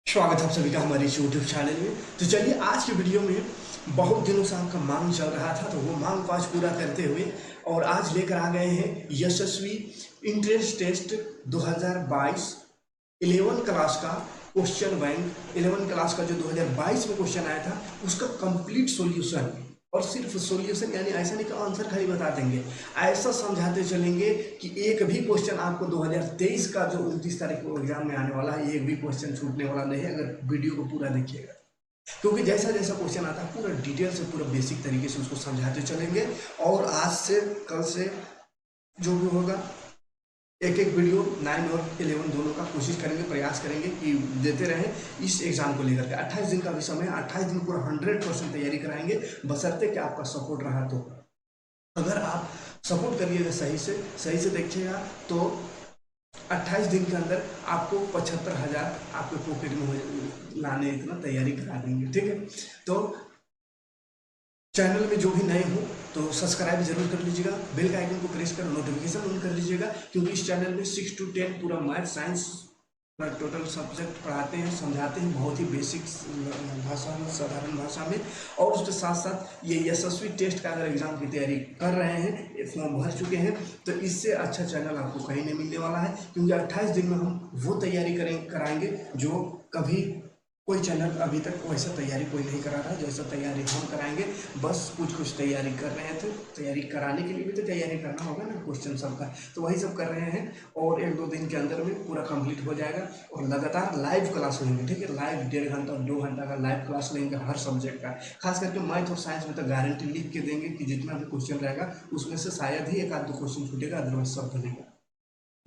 स्वागत है आप सभी का हमारे इस यूट्यूब चैनल में। तो चलिए आज की वीडियो में बहुत दिनों से आपका मांग चल रहा था, तो वो मांग को आज पूरा करते हुए और आज लेकर आ गए हैं यशस्वी इंट्रेंस टेस्ट 2022 11 क्लास का क्वेश्चन बैंक। 11 क्लास का जो 2022 में क्वेश्चन आया था उसका कंप्लीट सॉल्यूशन, और सिर्फ सॉल्यूशन यानी ऐसा नहीं कि आंसर खाली बता देंगे, ऐसा समझाते चलेंगे कि एक भी क्वेश्चन आपको 2023 का जो 29 तारीख को एग्जाम में आने वाला है एक भी क्वेश्चन छूटने वाला नहीं है अगर वीडियो को पूरा देखिएगा। क्योंकि जैसा जैसा क्वेश्चन आता है पूरा डिटेल से पूरा बेसिक तरीके से उसको समझाते चलेंगे, और आज से कल से जो भी होगा एक एक वीडियो 9 और 11 दोनों का कोशिश करेंगे, प्रयास करेंगे कि देते रहें इस एग्जाम को लेकर के। 28 दिन का भी समय, 28 दिन पूरा 100% तैयारी कराएंगे, बशर्ते कि आपका सपोर्ट रहा तो। अगर आप सपोर्ट करिएगा सही से देखिएगा तो 28 दिन के अंदर आपको 75,000 आपके पॉकेट में लाने इतना तैयारी करा देंगे। ठीक है, तो चैनल में जो भी नए हो तो सब्सक्राइब जरूर कर लीजिएगा, बेल का आइकन को प्रेस कर नोटिफिकेशन ऑन कर लीजिएगा, क्योंकि इस चैनल में 6 to 10 पूरा मैथ साइंस का टोटल सब्जेक्ट पढ़ाते हैं, समझाते हैं बहुत ही बेसिक भाषा में, साधारण भाषा में। और उसके साथ साथ ये यशस्वी टेस्ट का अगर एग्जाम की तैयारी कर रहे हैं, फॉर्म भर चुके हैं, तो इससे अच्छा चैनल आपको कहीं नहीं मिलने वाला है। क्योंकि 28 दिन में हम वो तैयारी कराएंगे जो कभी कोई चैनल अभी तक वैसा तैयारी कोई नहीं करा रहा है, जैसा तैयारी हम कराएंगे। बस कुछ तैयारी कर रहे थे, तैयारी कराने के लिए भी तो तैयारी करना होगा ना क्वेश्चन सबका, तो वही सब कर रहे हैं। और 1-2 दिन के अंदर में पूरा कंप्लीट हो जाएगा, और लगातार लाइव क्लास लेंगे। ठीक है, लाइव 1.5 घंटा 2 घंटा का लाइव क्लास लेंगे हर सब्जेक्ट का। खास करके मैथ और साइंस में तो गारंटी लिख के देंगे कि जितना भी क्वेश्चन रहेगा उसमें से शायद ही 1-2 क्वेश्चन छूटेगा, अदरवाइज सब बनेगा।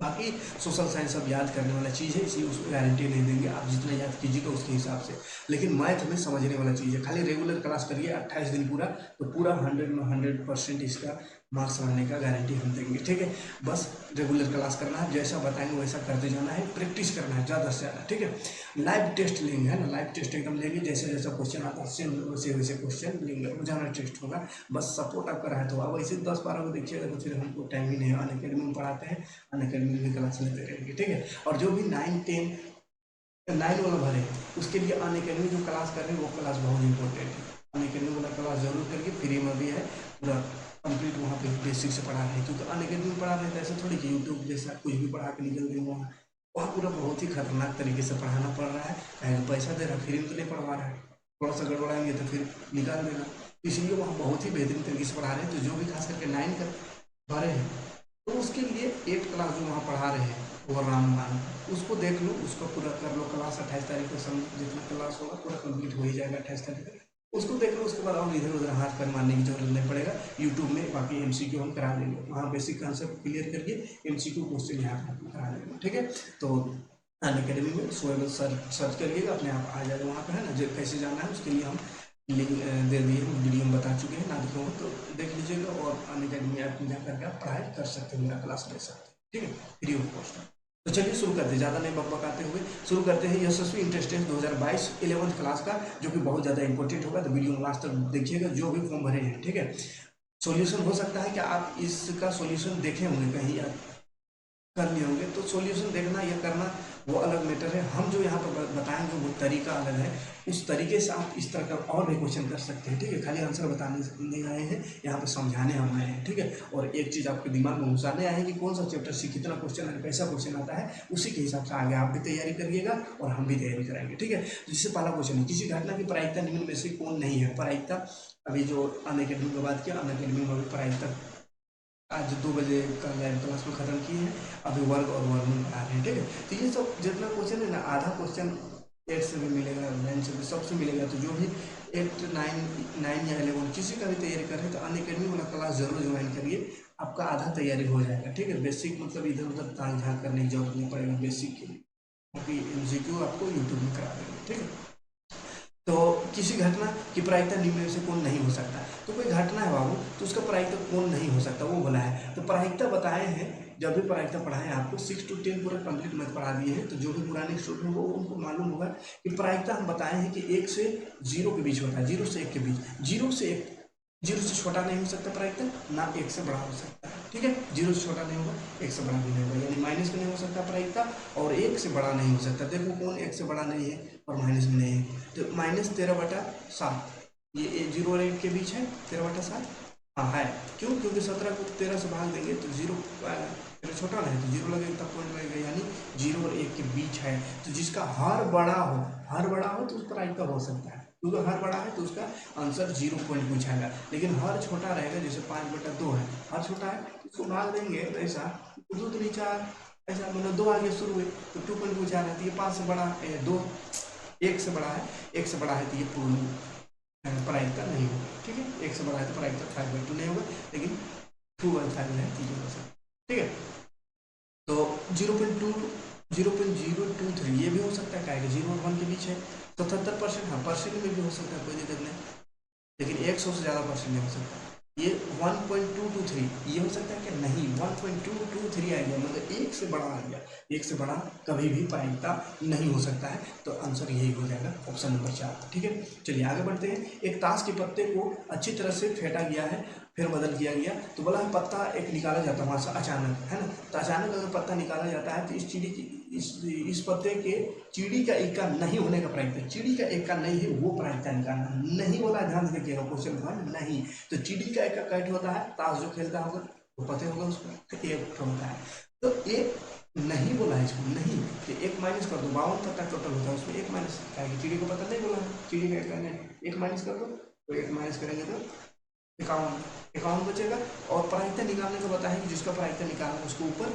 बाकी सोशल साइंस अब याद करने वाला चीज़ है, इसलिए उसको गारंटी नहीं देंगे, आप जितना याद कीजिएगा उसके हिसाब से। लेकिन मैथ में समझने वाला चीज़ है, खाली रेगुलर क्लास करिए 28 दिन पूरा, तो पूरा 100% इसका मार्क्स लाने का गारंटी हम देंगे। ठीक है, बस रेगुलर क्लास करना है, जैसा बताएंगे वैसा करते जाना है, प्रैक्टिस करना है ज़्यादा से ज़्यादा। ठीक है, लाइव टेस्ट लेंगे, है ना, लाइव टेस्ट एकदम लेंगे, जैसे जैसा क्वेश्चन आता है सेम वैसे वैसे क्वेश्चन लेंगे, रोजाना टेस्ट होगा। बस सपोर्ट आपका रहा तो आप वैसे 10-12 को देखिएगा तो फिर हमको टाइम ही नहीं है। अनअकैडमी में पढ़ाते हैं, अनअकैडमी में क्लास लेते रहेंगे। ठीक है, और जो भी 9 वाला भरे उसके लिए अनअकैडमी जो क्लास कर रहे हैं वो क्लास बहुत इंपॉर्टेंट है। अनअकैडमी वाला क्लास जरूर करिए, फ्री में भी है, पूरा कंप्लीट वहाँ पे बेसिक से पढ़ा रहे हैं। क्योंकि अनअकैडमी में पढ़ा रहे हैं तो ऐसा थोड़ी कि यूट्यूब जैसा कुछ भी पढ़ा के निकल गए, वहाँ पूरा बहुत ही खतरनाक तरीके से पढ़ाना पड़ रहा है। कहीं पैसा दे रहा है, फ्री में तो नहीं पढ़वा रहा है, थोड़ा सा गड़बड़ाएंगे तो फिर निकाल देगा। इसलिए वहाँ बहुत ही बेहतरीन तरीके से पढ़ा रहे हैं। तो जो भी खास करके 9 का भरे हैं तो उसके लिए 8 क्लास जो वहाँ पढ़ा रहे हैं वो रामबान, उसको देख लो, उसको पूरा कर लो। क्लास 28 तारीख को जितना क्लास होगा पूरा कंप्लीट हो ही जाएगा 28 तारीख तक, उसको देख लो। उसके बाद और इधर उधर हाथ पैर मारने की जरूरत नहीं पड़ेगा। यूट्यूब में बाकी MCQ हम करा देंगे, वहाँ बेसिक कंसेप्ट क्लियर करके MCQ क्वेश्चन यहाँ पर करा देंगे। ठीक है, तो अनअकैडमी में सोएबल सर्च करिएगा, अपने आप आ जाएगा वहाँ पर, है ना। जो कैसे जाना है उसके लिए हम लिंक दे दिए, वीडियो में बता चुके हैं, ना देखो तो देख लीजिएगा। और अनअकैडमी ऐप में जा करके आप पढ़ाई कर सकते हैं, मेरा क्लास ले सकते हैं। ठीक है, फ्री ऑफ कॉस्ट। तो चलिए शुरू करते हैं, ज़्यादा नहीं बकबकाते हुए शुरू करते हैं यशस्वी इंट्रेंस टेस्ट 2022 11th क्लास का, जो कि बहुत ज़्यादा इंपॉर्टेंट होगा। तो वीडियो में लास्ट तक देखिएगा, जो भी फॉर्म भरे हैं। ठीक है, सॉल्यूशन हो सकता है कि आप इसका सॉल्यूशन देखे होंगे कहीं या कर लिए होंगे, तो सॉल्यूशन देखना या करना वो अलग मैटर है। हम जो यहाँ पर बताएंगे वो तरीका अलग है, उस तरीके से आप इस तरह का और भी क्वेश्चन कर सकते हैं। ठीक है, खाली आंसर बताने नहीं आए हैं, यहाँ पे समझाने हम आए हैं। ठीक है, और एक चीज़ आपके दिमाग में घुसाने आए हैं कि कौन सा चैप्टर से कितना क्वेश्चन है, कैसा क्वेश्चन आता है, उसी के हिसाब से आगे आप भी तैयारी करिएगा और हम भी तैयारी कराएंगे। ठीक है, जिससे पहला क्वेश्चन है, किसी घटना की प्रायिकता निम्न में से कौन नहीं है। प्रायिकता अभी जो अनअकैडमी की बात किया, अनअकैडमी में भी प्रायिकता आज 2 बजे का लाइव क्लास में खत्म किए हैं, अभी वर्ग और वर्गमूल पढ़ा रहे हैं। ठीक है, तो ये सब जितना क्वेश्चन है ना, आधा क्वेश्चन 8 से भी मिलेगा, 9 से भी, सबसे मिलेगा। तो जो भी 8, 9 या 11 किसी का भी तैयारी कर रहे हैं तो अनअकैडमी वाला क्लास जरूर ज्वाइन करिए, आपका आधा तैयारी हो जाएगा। ठीक है, बेसिक मतलब इधर उधर ताक झाँक करने की जरूरत नहीं पड़ेगा बेसिक के लिए, क्योंकि MCQ आपको यूट्यूब में करा देंगे। ठीक है, तो किसी घटना की प्रायिकता निम्न में से कौन नहीं हो सकता। तो कोई घटना है बाबू, तो उसका प्रायिकता कौन नहीं हो सकता वो बोला है। तो प्रायिकता बताए हैं, जब भी प्रायिकता पढ़ाएं आपको 6 to 10 पूरा कंप्लीट मैथ पढ़ा दिए हैं। तो जो भी पुराने स्टूडेंट हैं वो उनको मालूम होगा कि प्रायिकता हम बताए हैं कि 1 से 0 के बीच होता है, 0 से 1 के बीच। 0 से 1, 0 से छोटा नहीं हो सकता प्रायिकता, ना 1 से बड़ा हो सकता है। ठीक है, 0 से छोटा नहीं होगा, 1 से बड़ा भी नहीं होगा, यानी माइनस में नहीं हो सकता प्रायिकता और 1 से बड़ा नहीं हो सकता। देखो कौन 1 से बड़ा नहीं है और माइनस में नहीं है, तो -13/7 ये 0 और 1 के बीच है 13/7। हाँ है, क्यों? क्योंकि 17 को 13 से भाग देंगे तो 0 छोटा नहीं तो 0 लगेगा, तब पॉइंट लगेगा, यानी 0 और 1 के बीच है। तो जिसका हर बड़ा हो तो उस पर प्रायिकता हो सकता है, क्योंकि हर बड़ा है तो उसका आंसर 0 पॉइंट पूछाएगा। लेकिन हर छोटा रहेगा, जैसे 5/2 है, हर छोटा है तो उसको भाग देंगे ऐसा 2 3 4, ऐसा मतलब 2 आगे शुरू हुए तो 2 पॉइंट पूछा रहा है, तो ये 5 से बड़ा है, 2 1 से बड़ा है, 1 से बड़ा है तो ये पूर्ण प्रायिकता नहीं होगा। ठीक है, 1 से बड़ा है तो प्रायिकता 5/2 नहीं होगा, लेकिन 2/5 है, ठीक है। तो 0.023 ये भी हो सकता है, क्या 0 और 1 के बीच है। 77%, हाँ परसेंट में भी हो सकता है, कोई दिक्कत नहीं, लेकिन 100 से ज़्यादा परसेंट नहीं हो सकता। ये 1.223 ये हो सकता है क्या? नहीं, 1.223 आ गया, मतलब 1 से बड़ा आ गया। 1 से बड़ा कभी भी प्रायिकता नहीं हो सकता है, तो आंसर यही हो जाएगा ऑप्शन नंबर 4। ठीक है, चलिए आगे बढ़ते हैं। एक ताश के पत्ते को अच्छी तरह से फेंटा गया है, फिर बदल किया गया, तो बोला पत्ता एक निकाला जाता है वहाँ से अचानक, है ना। तो अचानक अगर पत्ता निकाला जाता है तो इस चिड़ी की इस पत्ते के चिड़ी का एक का नहीं होने का प्रायिकता, चिड़ी का एक का नहीं है वो प्रायिकता निकालना। नहीं बोला, ध्यान से देखिएगा क्वेश्चन वन नहीं, तो चिड़ी का एक का कैट होता है, ताश जो खेलता होगा वो पता होगा उसको, एक होता है। तो एक नहीं बोला है इसको, नहीं कि 1 माइनस कर दो, 52 पत्ता टोटल होता है, उसमें 1 माइनस चिड़ी को पता नहीं बोला है, चिड़ी का एक का नहीं, 1 माइनस कर दो, तो 1 माइनस करेंगे तो 51 बचेगा। और प्रायिकता निकालने को बताया कि जिसका प्रायिकता निकालना है उसको ऊपर,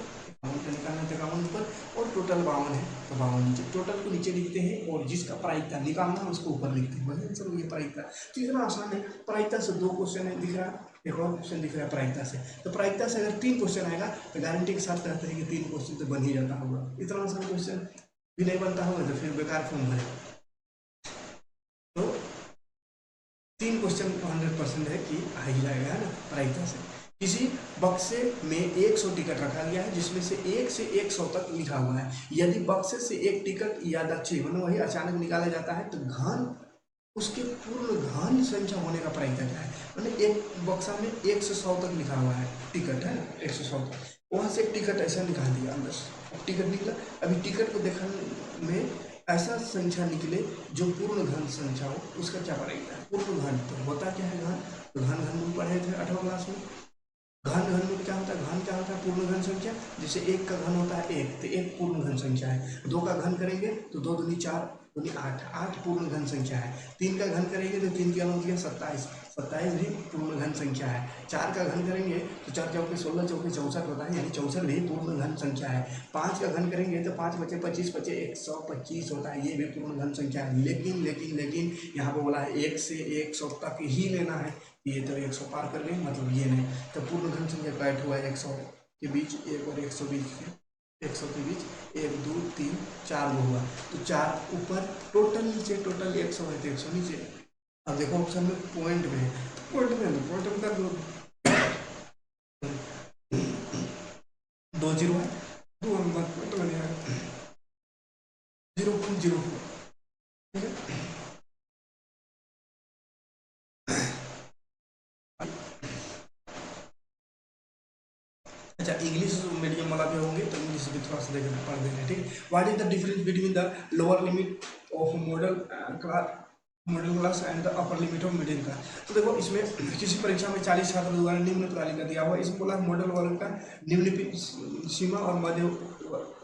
51 का निकालना है 51 ऊपर, और टोटल 52 है तो 52 नीचे, टोटल को नीचे लिखते हैं और जिसका प्रायिकता निकालना है उसको ऊपर लिखते हैं। वही आंसर ये प्रायिकता। तो इतना आसान है, प्रायिकता से 2 क्वेश्चन है दिख रहा है, एक और क्वेश्चन दिख रहा है प्रायिकता से। तो प्रायिकता से अगर 3 क्वेश्चन आएगा तो गारंटी के साथ कहते हैं कि 3 क्वेश्चन तो बन ही जाता होगा। इतना आसान क्वेश्चन भी नहीं बनता होगा तो फिर बेकार फॉर्म भरे। तो 3 क्वेश्चन 100% है कि आ ही जाएगा, है ना, प्रायिकता से। किसी बक्से में 100 टिकट रखा गया है जिसमें से 1 से 100 तक लिखा हुआ है। यदि बक्से से एक टिकट या दक्षिण मतलब वही अचानक निकाला जाता है तो घन उसके पूर्ण घन संख्या होने का प्रायिकता क्या है। मतलब एक बक्सा में 1 से 100 तक लिखा हुआ है, टिकट है ना, 1 से 100 तक, वहां से एक टिकट ऐसा निकाल दिया अंदर से, टिकट निकला। अभी टिकट को देखने में ऐसा संख्या निकले जो पूर्ण घन संख्या हो, उसका क्या प्रायिकता है। पूर्ण घन तो होता क्या है, घन तो घन में पढ़े थे 8वीं क्लास में। घन में क्या होता है, घन क्या होता है, पूर्ण घन संख्या। जैसे 1 का घन होता है 1, तो 1 पूर्ण घन संख्या है। 2 का घन करेंगे तो 2 दूनी 4 दूनी 8, 8 पूर्ण घन संख्या है। 3 का घन करेंगे तो 3 क्या हो गया 27, 27 भी पूर्ण घन संख्या है। 4 का घन करेंगे तो 4 चौके 16, चौके 64 होता है, यानी 64 भी पूर्ण घन संख्या है। 5 का घन करेंगे तो 5 बचे 25, बचे 125 होता है, ये भी पूर्ण घन संख्या है। लेकिन लेकिन लेकिन यहाँ पर बोला है 1 से 100 तक ही लेना है, ये तो 100 पार कर गए, मतलब ये नहीं। तो पूर्ण घन संख्या कैट हुआ है 100 के बीच 1 और 100 बीच 100 के बीच 1 2 3 4 वो हुआ, तो 4 ऊपर, टोटल नीचे, टोटल 100 है तो 100 नीचे। अब देखो ऑप्शन में पॉइंट में है, पॉइंट में कर दो, 2 0 है, 2 नंबर पॉइंट बन जाएगा 0.04। ठीक है, अच्छा इंग्लिश मीडियम वाला भी होंगे तो इंग्लिश भी थोड़ा सा देखना पढ़ देना। ठीक है, what is the difference between the lower limit of model class and the upper limit of middle class. तो देखो इसमें किसी परीक्षा में 40 छात्र द्वारा निम्न प्रणाली का दिया हुआ, इसमें बोला मॉडल वर्ग का निम्न सीमा और मध्य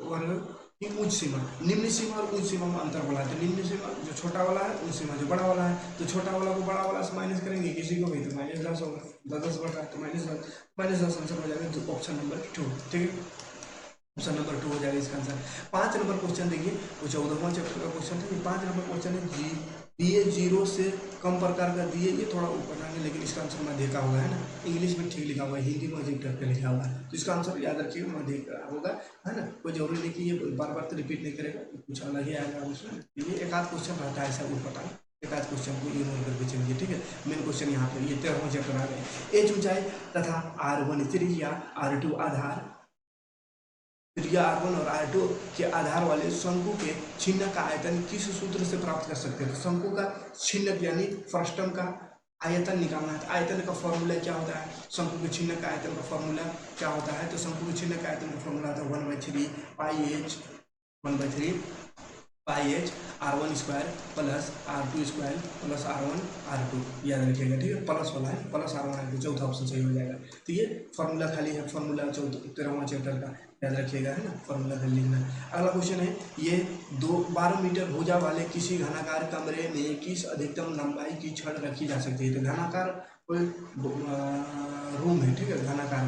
वर्ग की उच्च सीमा। निम्न सीमा और उच्च सीमा में अंतर बोला है, तो निम्न सीमा जो छोटा वाला है, उच्च सीमा जो बड़ा वाला है, तो छोटा वाला को बड़ा वाला से माइनस करेंगे, किसी को भी तो -10 होगा, 10 बढ़ रहा है तो -10 आंसर हो जाएगा, जो ऑप्शन नंबर 2। ठीक है, ऑप्शन नंबर 2 हो जाएगा इसका आंसर। 5 नंबर क्वेश्चन देखिए, वो 14वां चैप्टर का क्वेश्चन है। 5 नंबर क्वेश्चन है दिए 0 से कम प्रकार का दिए, ये थोड़ा ऊपर आएंगे लेकिन इसका आंसर मध्य का होगा, है ना। इंग्लिश में ठीक लिखा हुआ है, हिंदी में अजीब टाइप का लिखा हुआ है, तो इसका आंसर याद रखिएगा मध्य का होगा, है ना। कोई जरूरी नहीं कि ये बार बार तो रिपीट नहीं करेगा, कुछ अलग ही आएगा उसमें। ये एक आध क्वेश्चन रहता है ऐसा उठपटांग, एक आध क्वेश्चन को इग्नोर करके चलिए। ठीक है, मेन क्वेश्चन यहाँ पे ये 13वां चैप्टर आ गए। एच ऊंचाई तथा R1 त्रिज्या, R2 आधार, त्रिज्या R1 और R2 के आधार वाले शंकु के छिन्न का आयतन किस सूत्र से प्राप्त कर सकते हैं। तो शंकु का छिन्नक यानी फ्रस्टम का आयतन निकालना है। तो आयतन का फॉर्मूला क्या होता है, शंकु के छिन्न का आयतन का फॉर्मूला क्या होता है, तो शंकु के छिन्न का आयतन का फॉर्मूला होता है 1/3 pi h, 1/3 pi h R1 square plus R2 square plus R1 R2, याद रखिएगा, ठीक है। प्लस वाला है, प्लस R1 R2, चौथा ऑप्शन सही हो जाएगा। तो ये फॉर्मूला खाली है, फॉर्मूला 13वां चैप्टर का, याद रखिएगा, है ना, फॉर्मूला खाली लिखना है। अगला क्वेश्चन है, ये 12 मीटर भुजा वाले किसी घनाकार कमरे में किस अधिकतम लंबाई की छड़ रखी जा सकती है। तो घनाकार कोई रूम है, ठीक है, घनाकार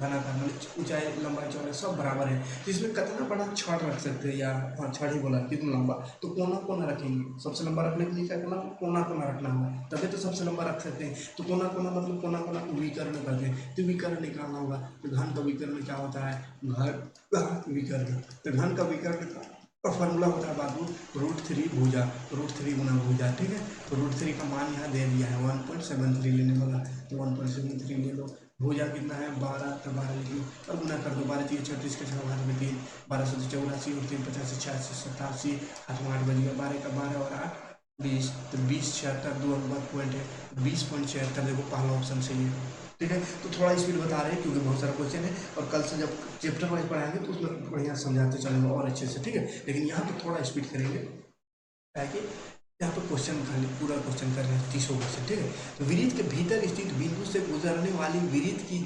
घनाकार मतलब ऊंचाई लंबाई चौड़ाई सब बराबर है, तो इसमें कितना बड़ा छड़ रख सकते हैं, या हाँ छड़ ही बोला, कितना लंबा, तो कोना कोना रखेंगे। सबसे लंबा रखने के लिए क्या करना, कोना कोना रखना होगा, तभी तो सबसे लंबा रख सकते हैं। तो कोना कोना मतलब कोना कोना विकर्ण करते हैं, तो विकर्ण निकालना होगा। तो घन का विकर्ण क्या होता है, घन विकर्ण, तो घन का विकर्ण का फॉर्मूला होता है बाबू √3 भुजा, √3 गुना भुजा, ठीक है। तो √3 का मान यहाँ दे दिया है 1.73 लेने वाला, तो 1.73 ले लो। भुजा कितना है 12, तो 12 लिख लो और गुना कर दो, 12 3 36 के 6 5 में 3, 1284 और 3 85 86 87, 8 बज गया, 12 का 12 और 8 20, तो 20 76 2 नंबर पॉइंट है, 20.76, देखो पहला ऑप्शन सही है, ठीक है। तो थोड़ा स्पीड बता रहे हैं क्योंकि बहुत सारा क्वेश्चन है, और कल से जब चैप्टर वाइज पढ़ाएंगे तो उसमें बढ़िया समझाते चलेंगे और अच्छे से, ठीक है। लेकिन यहाँ पर थोड़ा स्पीड करेंगे, ताकि यहाँ पर क्वेश्चन खाली पूरा क्वेश्चन कर रहे हैं 30 क्वेश्चन, ठीक है। तो वृत्त के भीतर स्थित बिंदु से गुजरने वाली वृत्त की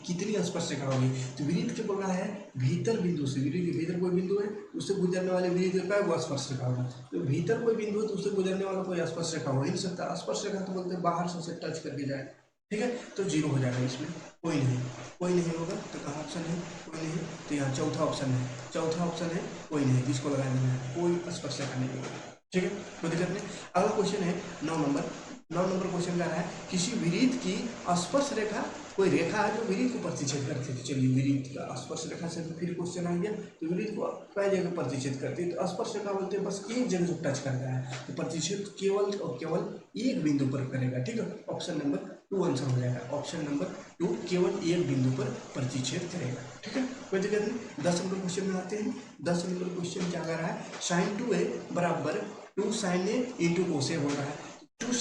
कितनी स्पर्श रेखा होगी। तो वृत्त के बोल रहा है भीतर बिंदु से, वृत्त के भीतर कोई बिंदु है उससे गुजरने वाले वृत्त का वो स्पर्श रेखा होगा। तो भीतर कोई बिंदु है तो उससे गुजरने वाला कोई स्पर्श रेखा हो ही नहीं सकता। स्पर्श रेखा तो बोलते हैं बाहर से उसे टच करके जाए, ठीक है। तो 0 हो जाएगा, इसमें कोई नहीं, कोई नहीं होगा। तो कहाँ ऑप्शन है, कोई नहीं, तो यहाँ चौथा ऑप्शन है, चौथा ऑप्शन है कोई नहीं, जिसको लगा देना है, कोई स्पर्श रेखा नहीं होगा, ठीक है, कोई दिक्कत नहीं। अगला क्वेश्चन है 9 नंबर क्वेश्चन का है, किसी वृत्त की स्पर्श रेखा, कोई रेखा है जो वृत्त को प्रतिच्छेद करती है। चलिए वृत्त का स्पर्श रेखा से फिर क्वेश्चन आ गया, तो वृत्त को कई जगह प्रतिच्छेद करती है। तो स्पर्श रेखा बोलते हैं बस एक जगह जो टच करता है, तो प्रतिच्छेद केवल और केवल एक बिंदु पर करेगा, ठीक है। ऑप्शन नंबर 2 आंसर हो जाएगा, ऑप्शन नंबर 2 केवल एक बिंदु पर प्रतिच्छेद करेगा, ठीक है, कोई दिक्कत नहीं। 10 नंबर क्वेश्चन में आते हैं। 10 नंबर क्वेश्चन क्या कर रहा है, sin 2a बराबर 2 sin a इंटू कोसे बोल रहा है। 2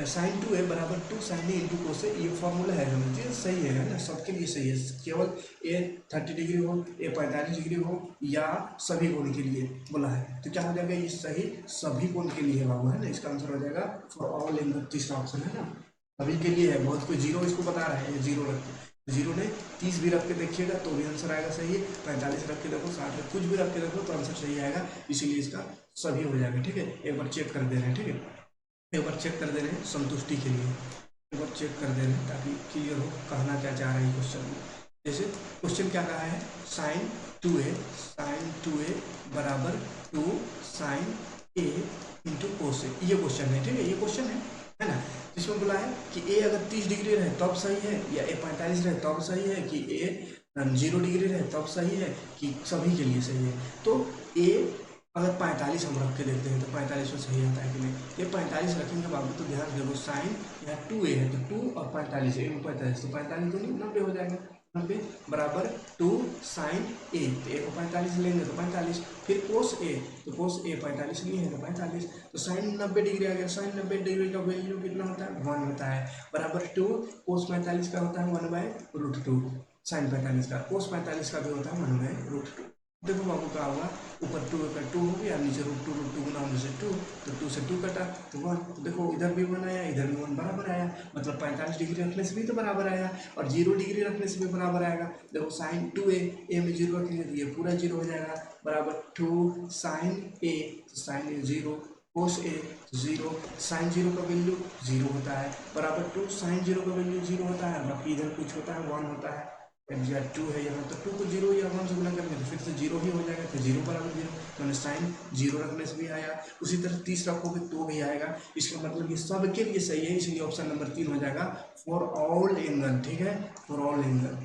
sin 2a बराबर 2 sin a इंटू कोसे, ये फॉर्मूला है समझिए, सही है ना, सबके लिए सही है। केवल a 30 डिग्री हो, a 45 डिग्री हो, या सभी कोण के लिए बोला है, तो क्या हो जाएगा, ये सही सभी कोण के लिए है बाबू, है ना। इसका आंसर हो जाएगा फॉर ऑल एंगल, तीसरा ऑप्शन है ना, सभी के लिए है। बहुत कोई 0 इसको बता रहा है, ये 0 रखते, 0 नहीं 30 भी रख के देखिएगा तो भी आंसर आएगा सही है। 45 रख के देखो, 60 कुछ भी रख के देखो तो आंसर सही आएगा, इसीलिए इसका सभी हो जाएगा, ठीक है। एक बार चेक कर दे रहे हैं, ठीक है, एक बार चेक कर दे रहे हैं संतुष्टि के लिए, एक बार चेक कर दे रहे हैं ताकि क्लियर हो कहना क्या चाह रहे हैं क्वेश्चन में। जैसे क्वेश्चन क्या कहा है, sin 2a बराबर 2 sin a इंटू कोस ए, ये क्वेश्चन है, ठीक है, ये क्वेश्चन है ना। इसमें बोला है कि a अगर 30 डिग्री रहे तब सही है, या a 45 रहे तब सही है, कि a 0 डिग्री रहे तब सही है, कि सभी के लिए सही है। तो a अगर 45 हम रख के देखते हैं तो 45 में सही आता है कि नहीं, ये 45 रखेंगे बाबू, तो ध्यान देखो साइन यहाँ 2a है, तो 2 और 45 है, 45 तो 45 तो 90 हो जाएगा, 90 बराबर 2 sin a, तो a को 45 लेंगे तो 45, फिर cos a, तो cos a 45 लिए है तो 45, तो साइन 90 डिग्री आ गया। साइन 90 डिग्री का वैल्यू कितना होता है, 1 होता है, बराबर 2 cos 45 का होता है 1/√2, साइन 45 का, cos 45 का भी होता है 1/√2। देखो बाबू क्या होगा, ऊपर 2 का 2 हो गया, नीचे √2 गुना होने से 2, तो 2 से 2 कटा तो 1, तो देखो इधर भी 1 आया, इधर भी 1 बराबर आया, मतलब 45 डिग्री रखने से भी तो बराबर आया, और 0 डिग्री रखने से भी बराबर आएगा। देखो sin 2a, a में 0 रखेंगे तो ये पूरा 0 हो जाएगा, बराबर 2 sin a, तो sin a 0, cos a 0, sin 0 का वैल्यू 0 होता है, बराबर 2 sin 0 का वैल्यू 0 होता है, बाकी इधर कुछ होता है 1 होता है, या 2 है यहाँ, तो 2 को 0 या 1 से गुना करेंगे तो फिर से 0 ही हो जाएगा, तो 0 बराबर 0, मैंने साइन 0 रखने से भी आया, उसी तरह 30 रखोगे तो भी आएगा। इसका मतलब ये सबके लिए सही है, इसलिए ऑप्शन नंबर 3 हो जाएगा फॉर ऑल एंगल, ठीक है, फॉर ऑल एंगल।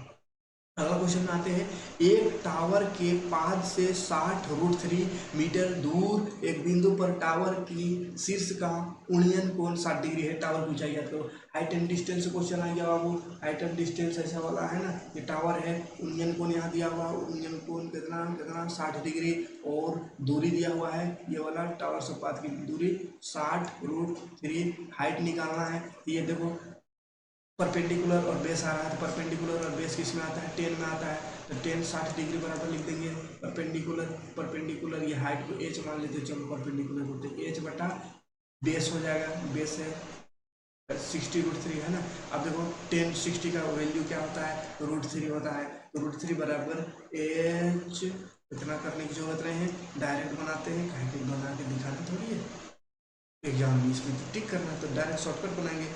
अगला क्वेश्चन में आते हैं, एक टावर के 5 से 60√3 मीटर दूर एक बिंदु पर टावर की शीर्ष का उन्नयन कोण 60 डिग्री है। टावर की ऊंचाई याद करो। हाइट एंड डिस्टेंस क्वेश्चन आ गया बाबू। हाइट एंड डिस्टेंस ऐसा वाला है ना, ये टावर है, उन्नयन कोण यहाँ दिया हुआ, उन्नयन कोण कितना कितना 60 डिग्री, और दूरी दिया हुआ है ये वाला टावर से पाथ की दूरी 60√3। हाइट निकालना है, ये देखो परपेंडिकुलर और बेस आ रहा है, तो परपेंडिकुलर और बेस किस में आता है, 10 में आता है, तो 10 60 डिग्री बराबर लिख देंगे। परपेंडिकुलर ये हाइट को एच मान लेते हैं, चलो परपेंडिकुलर बोलते एच बटा बेस हो जाएगा, बेस है 60√3 है ना। अब देखो 10 60 का वैल्यू क्या होता है, √3 होता है, तो √3 बराबर एच। इतना करने की जरूरत नहीं है, डायरेक्ट बनाते हैं, कहीं बना के दिखाना थोड़ी है एग्जाम में, इसमें तो टिक करना है, तो डायरेक्ट शॉर्टकट बनाएंगे।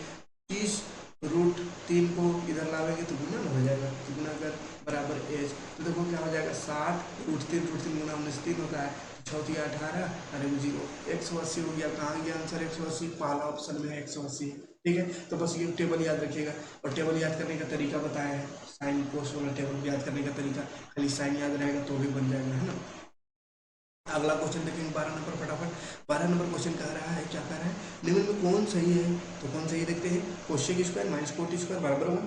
30√3 को इधर लावेंगे तो गुना हो जाएगा, तो गुना कर बराबर एच, तो देखो क्या हो जाएगा 60√3 गुना 19 3 होता है, चौथी 18, अरे वो 0, 180 हो गया। कहाँ गया आंसर 180, पहला ऑप्शन में है 180। ठीक है, तो बस ये टेबल याद रखिएगा, और टेबल याद करने का तरीका बताया है, साइन कोस वाला टेबल याद करने का तरीका, खाली साइन याद रहेगा तो भी बन जाएगा, है ना। अगला क्वेश्चन देखेंगे 12 नंबर, फटाफट 12 नंबर क्वेश्चन कह रहा है, क्या कह रहा है, निम्न में कौन सही है, तो कौन सही देखते हैं, cosec square minus cot square बराबर 1,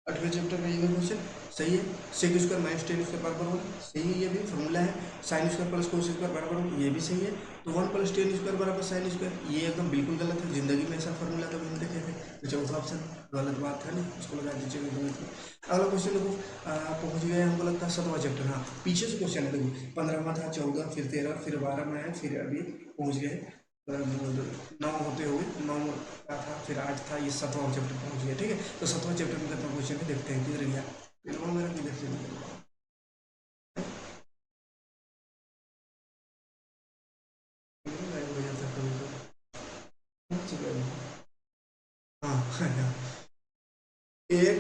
8वें चैप्टर में ये क्वेश्चन सही है। Sec square minus tan square बराबर 1 सही है, ये भी फॉर्मूला है। Sine square plus cos square बराबर 1 ये भी सही है। तो 1 + 10 स्क्वायर बराबर साइन स्क्वायर ये एकदम बिल्कुल गलत है, जिंदगी में ऐसा फॉर्मूला कभी नहीं देखे थे, तो चौथा ऑप्शन गलत बात है ना, उसको लगा दीजिएगा गलत में। अगला क्वेश्चन देखो, पहुंच गए हमको लगता है 7वां चैप्टर, हाँ पीछे से क्वेश्चन है देखो, 15वां था, 14, फिर 13, फिर 12 में है, फिर अभी पहुंच गए 9 होते हुए 9 का था, फिर 8 था, ये 7वां चैप्टर पहुंच गया। ठीक है, तो 7वां चैप्टर में कितना क्वेश्चन है देखते हैं, किधर गया फिल्मों मेरा, किधर से निकल हाँ हाँ, 1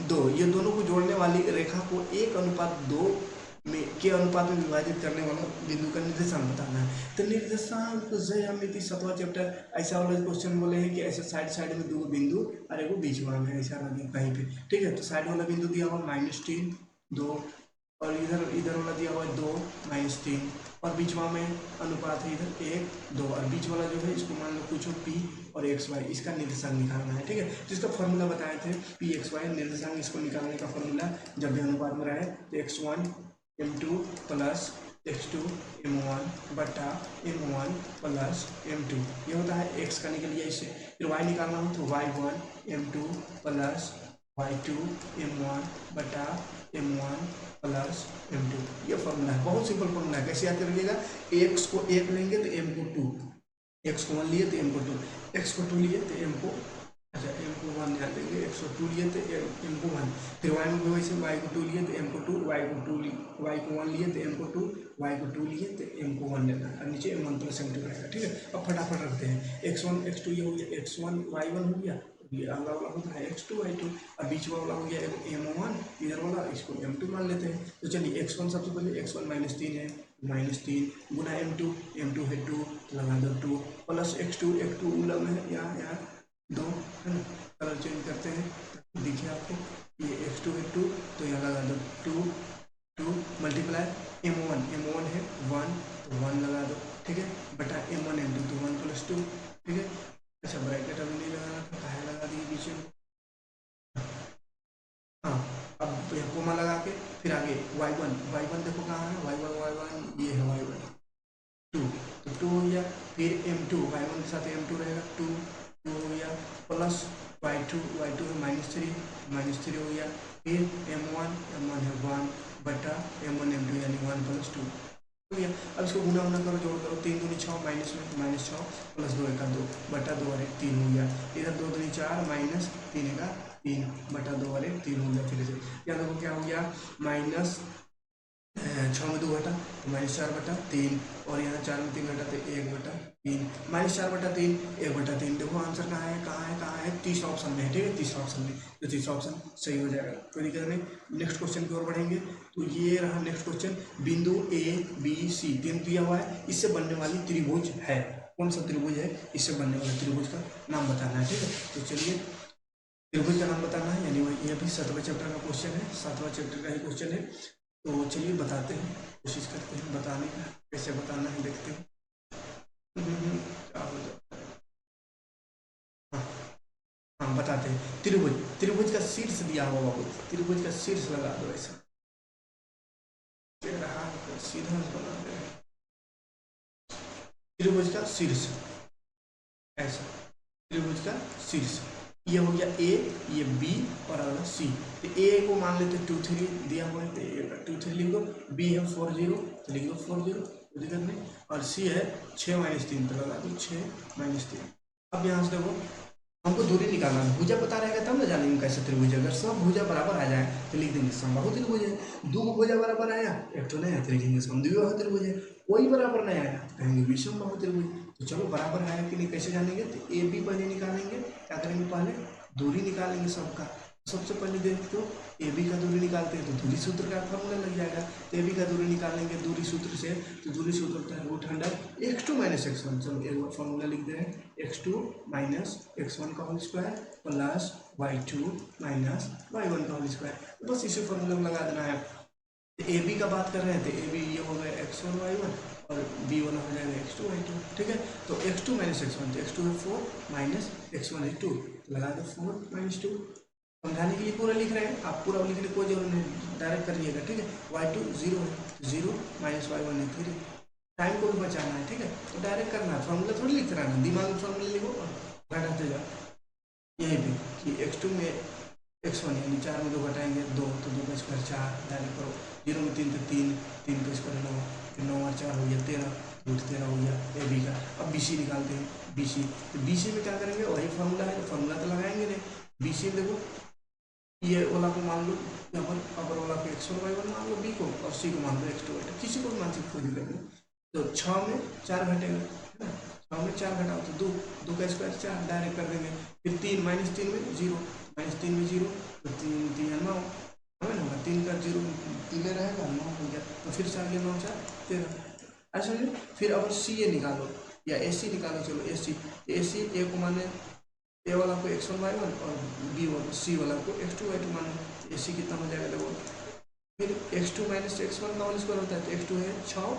2 ये दोनों को जोड़ने वाली रेखा को 1:2 में के अनुपात में विभाजित करने वाला बिंदु का निर्देशांक बताना है। तो निर्देशांक ज्यामिति 7वां चैप्टर, ऐसा वाला क्वेश्चन बोले हैं कि ऐसे साइड साइड में 2 बिंदु और एक बीच में है, ऐसा लगे कहीं पे। ठीक है, तो साइड वाला बिंदु दिया हुआ -3 2, और इधर इधर वाला दिया हुआ है 2 -3, और बीच में अनुपात है इधर 1 2, और बीच वाला जो है इसको मान लो पूछो P और XY, इसका निर्देशांक निकालना है। ठीक है, जिसका फॉर्मूला बताए थे PXY निर्देशांक, इसको निकालने का फॉर्मूला जब भी अनुपात में रहे तो x1 m2 plus x2 m1 बटा m1 प्लस m2, ये होता है x का निकल गया इससे। फिर y निकालना हो तो y1 m2 plus y2 m1 बटा m1 प्लस m2, ये फॉर्मूला है, बहुत सिंपल फॉर्मूला है। कैसे याद करिएगा, x को 1 लेंगे तो m को 2, x को 1 लिए तो m को 2, x को 2 लिए तो m को, अच्छा m को 1 ध्यान देंगे, x को 2 लिए तो m को 1, फिर y में भी वैसे y को 2 लिए तो m को 2, y को 1 लिए तो m को 2, y को 2 लिए तो m को 1 लेना है, और नीचे m1 प्लस m2 रहेगा। ठीक है, अब फटाफट रखते हैं, x1 x2 ये हो गया, x1 y1 हो गया, ये अगला वाला होता है x2 y2, और बीच वाला हो गया m1, इधर वाला इसको m2 मान लेते हैं। तो चलिए x1 सबसे पहले, x1 -3 है, -3 गुना m2 है 2, लगा दो 2 प्लस x2 लगा है यहाँ 2, है ना। कलर चेंज करते हैं, देखिए आपको ये x2 है 2, तो यहाँ लगा दो 2 2 मल्टीप्लाई m1 है 1, तो 1 लगा दो। ठीक है, बटा m1 m2 तो 1 + 2। ठीक है, अच्छा ब्रैकेट अभी नहीं लगाना था, कहाँ लगा दिए पीछे में, हाँ अब यहाँ कोमा लगा के फिर आगे y1 देखो कहाँ है, y1 ये है y1 2, तो 2 हो गया, फिर m2 y1 के साथ m2 रहेगा 2 हो गया, प्लस y2 है -3 हो गया, फिर m1 है 1 बटा m1 m2 यानी 1 + 2 हो गया। अब इसको गुना करो, जोड़ करो, 3 दूनी 6 माइनस में -6 प्लस 2 1 2 बटा 2 और 1 3 हो गया, इधर 2 दूनी 4 माइनस 3 1 3 बटा 2 और 1 3 हो गया। फिर से या देखो क्या हो गया, माइनस 6 में 2 घटा तो -4/3, और यहाँ 4 में 3 घटा तो 1/3, -4/3 1/3। देखो आंसर कहाँ है, तीसरा ऑप्शन में है। ठीक है, तीसरा ऑप्शन में, तो तीसरा ऑप्शन सही हो जाएगा, कोई दिक्कत नहीं। नेक्स्ट क्वेश्चन की ओर बढ़ेंगे, तो ये रहा नेक्स्ट क्वेश्चन, बिंदु ABC 3 दिया हुआ है, इससे बनने वाली त्रिभुज है, कौन सा त्रिभुज है, इससे बनने वाले त्रिभुज का नाम बताना है। ठीक है, तो चलिए त्रिभुज का नाम बताना है, यानी वही ये भी 7वां चैप्टर का क्वेश्चन है, 7वां चैप्टर का ही क्वेश्चन है। तो चलिए बताते हैं, कोशिश करते हैं बताने का, कैसे बताना है देखते हैं। क्या हो जाता है, हाँ हाँ बताते हैं। त्रिभुज, त्रिभुज का शीर्ष दिया हुआ बाबू, त्रिभुज का शीर्ष लगा दो ऐसा, रहा सीधा बना दे। त्रिभुज का शीर्ष ऐसा, त्रिभुज का शीर्ष, ये हो गया ए, ये बी और अगला सी। तो ए को मान लेते 2 3 दिया हुआ है, तो ए का 2 3 लिख दो, बी है 4 0 तो लिख दो 4 0, कोई दिक्कत नहीं, और सी है 6 - 3 तो लगा दो 6 - 3। अब यहाँ से देखो हमको दूरी निकालना है, भुजा पता रहेगा तब ना जानेंगे कैसे त्रिभुज। अगर सब भुजा बराबर आ जाए तो लिख देंगे समबाहु त्रिभुज है। दो भुजा बराबर आया, एक तो नहीं आया तो लिखेंगे समद्विबाहु त्रिभुज है। कोई बराबर नहीं आया तो कहेंगे विषमबाहु त्रिभुज। तो चलो बराबर आया कि नहीं कैसे जानेंगे, तो ए बी पहले निकालेंगे, क्या करेंगे पहले दूरी निकालेंगे सबका। सबसे पहले देखते हो ए बी का दूरी निकालते हैं तो दूरी सूत्र का फॉर्मूला लग जाएगा। तो ए बी का दूरी निकालेंगे दूरी सूत्र से, तो दूरी सूत्र होता है √100 x2 - x1। चलो एक बार फॉर्मूला लिख दे हैं, x2 - x1 का whole square plus y2 - y1 का होल स्क्वायर। बस इसी फॉर्मूला में लगा देना है। तो ए बी का बात कर रहे हैं, तो ए बी ये हो गया x1 y1 और बी वाला हो जाएगा x2 y2। ठीक है, तो x2 - x1, तो x2 है 4 - x1 है 2, तो लगा दो 4 - 2। समझाने के लिए पूरा लिख रहे हैं, आप पूरा लिखने की कोई जरूरत नहीं, डायरेक्ट करिएगा। ठीक है, y2 0 है, 0 - y1 है 3। टाइम को भी बचाना है, ठीक है, तो डायरेक्ट करना है, फॉर्मूला थोड़ी लिखते रहना, दिमाग में फॉर्मूला लिखो और घटाते जाओ। यहीं पे कि x2 में x1 यानी 4 में 2 घटाएंगे 2, तो 2 का स्क्वायर 4, डायरेक्ट करो। 0 में 3 तो 3, 3 का स्क्वायर 9, फिर 9 और 4 हो गया 13, √13 हो गया ए बी का। अब बी सी निकालते हैं, बी सी, तो बी सी में क्या करेंगे, वही फॉर्मूला है, तो फॉर्मूला तो लगाएंगे नहीं। बी सी में देखो ये वाला को मान लो, यहाँ पर अपर वाला को x1 y1 मान लो, बी को, और सी को मान लो x2 y2, किसी को भी मान सकते, कोई दिक्कत नहीं। तो 6 में 4 घटेगा, है ना, 6 में 4 घटाओ तो 2, 2 का स्क्वायर 4, डायरेक्ट कर देंगे। फिर 3 - 3 में 0, -3 में 0, तो 3 3 9, है ना, 3 का 0 3 में रहेगा 9 हो गया, तो फिर से आगे 9 4 13 ऐसा नहीं। फिर अब सी ए निकालो या ए सी निकालो, चलो ए सी, ए को माने ए वाला को x1 y1 और बी वाला सी वाला को x2 y2 माने, ए सी कितना हो जाएगा देखो। फिर x2 - x1 का होल स्क्वायर होता है, तो x2 है 6,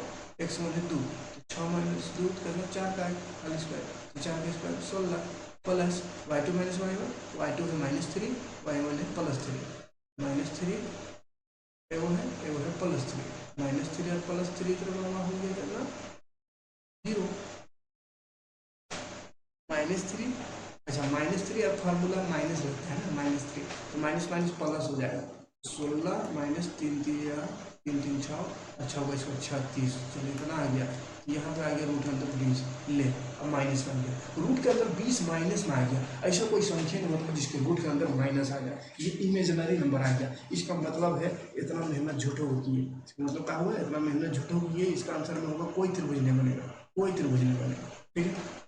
x1 है 2, तो 6 - 2 करना 4 का होल स्क्वायर, तो 4 का square 16 plus y2 - y1, y2 है -3, y1 है +3, -3 एगो है +3, -3 और +3 तो हो गया कितना 0, -3, अच्छा -3 और फार्मूला माइनस लगता है ना, -3, तो माइनस माइनस प्लस हो जाएगा। 16 - 3 3 3 6 और 6 का स्क्वायर 36, चलो इतना आ गया। यहाँ पे आ गया रूट के अंदर 20, ले अब माइनस बन गया, रूट के अंदर 20 माइनस में आ गया। ऐसा कोई संख्या नहीं मतलब जिसके रूट के अंदर माइनस आ गया, ये इमेजिनरी नंबर आ गया। इसका मतलब है इतना मेहनत झूठो होती है, इसका मतलब क्या हुआ, इतना मेहनत झूठो हुई है। इसका आंसर में होगा कोई त्रिभुज नहीं बनेगा, कोई त्रिभुज नहीं बनेगा। ठीक है,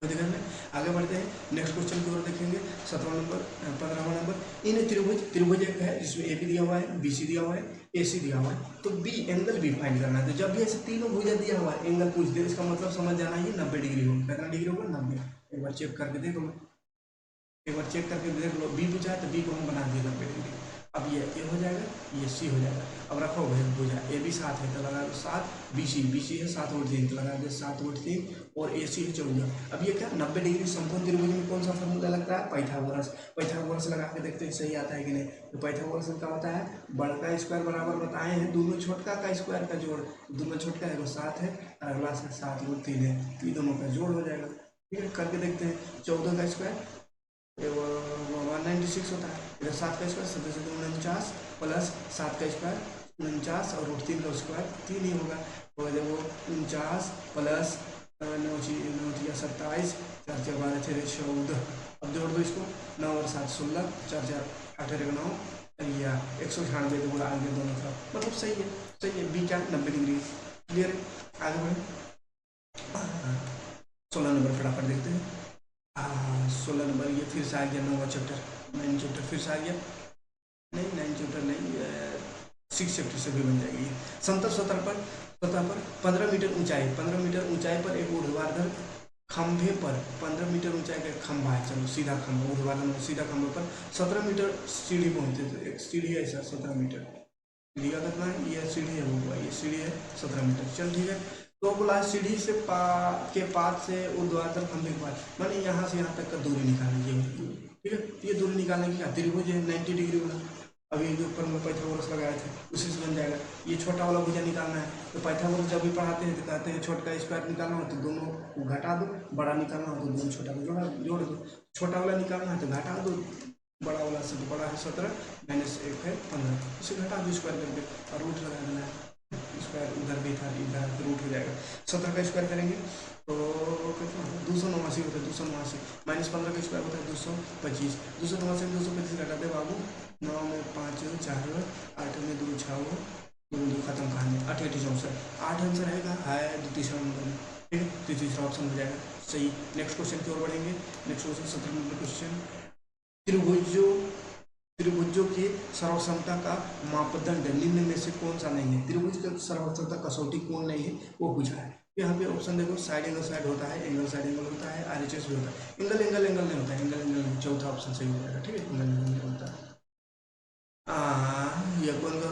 देखते हैं आगे बढ़ते हैं, नेक्स्ट क्वेश्चन की ओर देखेंगे। 17वां नंबर 15वां नंबर, इन त्रिभुज एक है जिसमें ए बी दिया हुआ है, बी सी दिया हुआ है, ए सी दिया हुआ है, तो बी एंगल बी फाइंड करना है। तो जब भी ऐसे तीनों भुजा दिया हुआ है एंगल पूछ दे, इसका मतलब समझ जाना है 90 डिग्री होगा। कितना डिग्री होगा 90। एक बार चेक करके देख लो, एक बार चेक करके देख लो, बी पूछा है तो बी को हम बना दिए 90 डिग्री। अब ये ए हो जाएगा, ये सी हो जाएगा। अब रखो भाई भुजा ए बी 7 है तो लगा दो 7, बी सी है 7/3 तो लगा दो 7/3, और ए सी है 14। अब ये क्या 90 डिग्री समकोण त्रिभुज में कौन सा फॉर्मूला लगता है, पाइथागोरस लगा के देखते हैं सही आता है कि नहीं। तो पाइथागोरस का होता है बड़का स्क्वायर बराबर बताए हैं दोनों छोटका का स्क्वायर का जोड़, दोनों छोटका है 7 है और अगला 7/3 है, तो ये दोनों का जोड़ हो जाएगा। ठीक है, करके देखते हैं। 14 का स्क्वायर 196 होता है, इधर 7 का स्क्वायर 7 से 49 प्लस 7 का स्क्वायर 49 और √3 का स्क्वायर 3 ही होगा। तो देखो 49 प्लस 9 27, 4 4 12 6 14। अब जोड़ दो इसको, 9 और 7 16, 4 4 18 9 या 198 तो आगे दोनों तरफ, मतलब सही है, सही है। बी क्या 90 डिग्री क्लियर है। आगे बढ़े 16 नंबर फटाफट देखते हैं। 16 नंबर ये फिर से आ गया 9वां चैप्टर, 9 चैप्टर फिर से आ गया, नहीं 9 चैप्टर नहीं, 6 चैप्टर से भी बन जाएगी। समतल सतह पर 15 मीटर ऊंचाई, 15 मीटर ऊंचाई पर एक ऊर्ध्वाधर खंभे पर 15 मीटर ऊंचाई का खंभा है, चलो सीधा खंभा, ऊर्ध्वाधर में सीधा खंभे पर 17 मीटर सीढ़ी पहुंचते थे। एक सीढ़ी है ऐसा 17 मीटर, सीढ़ी का कितना है, ये सीढ़ी है, वो ये सीढ़ी है 17 मीटर, चल ठीक है। तो बोला सीढ़ी से के पाद से ऊर्ध्वाधर खंभे के पास, माने यहाँ से यहाँ तक का दूरी निकालनी है, ठीक है। ये दूरी निकालने की क्या, त्रिभुज है 90 डिग्री वाला, अभी जो ऊपर में पाइथागोरस लगाए थे उसी से बन जाएगा। ये छोटा वाला भुजा निकालना है, तो पाइथागोरस जब भी पढ़ाते हैं तो कहते हैं छोटा का स्क्वायर निकालना हो तो दोनों को घटा दो, बड़ा निकालना हो तो दोनों छोटा को जोड़ दो। छोटा वाला निकालना है तो घटा दो, बड़ा वाला से तो बड़ा है 17 माइनस 1 है 15, इसे घटा दो स्क्वायर करके और रूट लगा देना है। स्क्वायर उधर भी था, इधर तो रूट हो जाएगा। 17 का स्क्वायर करेंगे तो कितना 289 होता है, 289 माइनस 15 का स्क्वायर होता है 225, 289 में 225 घटा दे बाबू, 9 में 5 4, 8 में 2 6, 2 खत्म कहानी, 8 8 64, 8 आंसर रहेगा है तीसरा नंबर में, ठीक है। तो तीसरा ऑप्शन हो जाएगा सही। नेक्स्ट क्वेश्चन की ओर बढ़ेंगे। नेक्स्ट क्वेश्चन 17 नंबर क्वेश्चन, त्रिभुजों की सर्वसमता का मापदंड निम्न में से कौन सा नहीं है। त्रिभुज का सर्वसमता कसौटी कौन नहीं है वो पूछा है। यहाँ पे ऑप्शन देखो, साइड एंगल साइड होता है, एंगल साइड एंगल होता है, आरएचएस भी होता है, एंगल एंगल एंगल नहीं होता है, एंगल एंगल नहीं, चौथा ऑप्शन सही हो जाएगा, ठीक है। एंगल एंगल नहीं होता है। ये कौन सा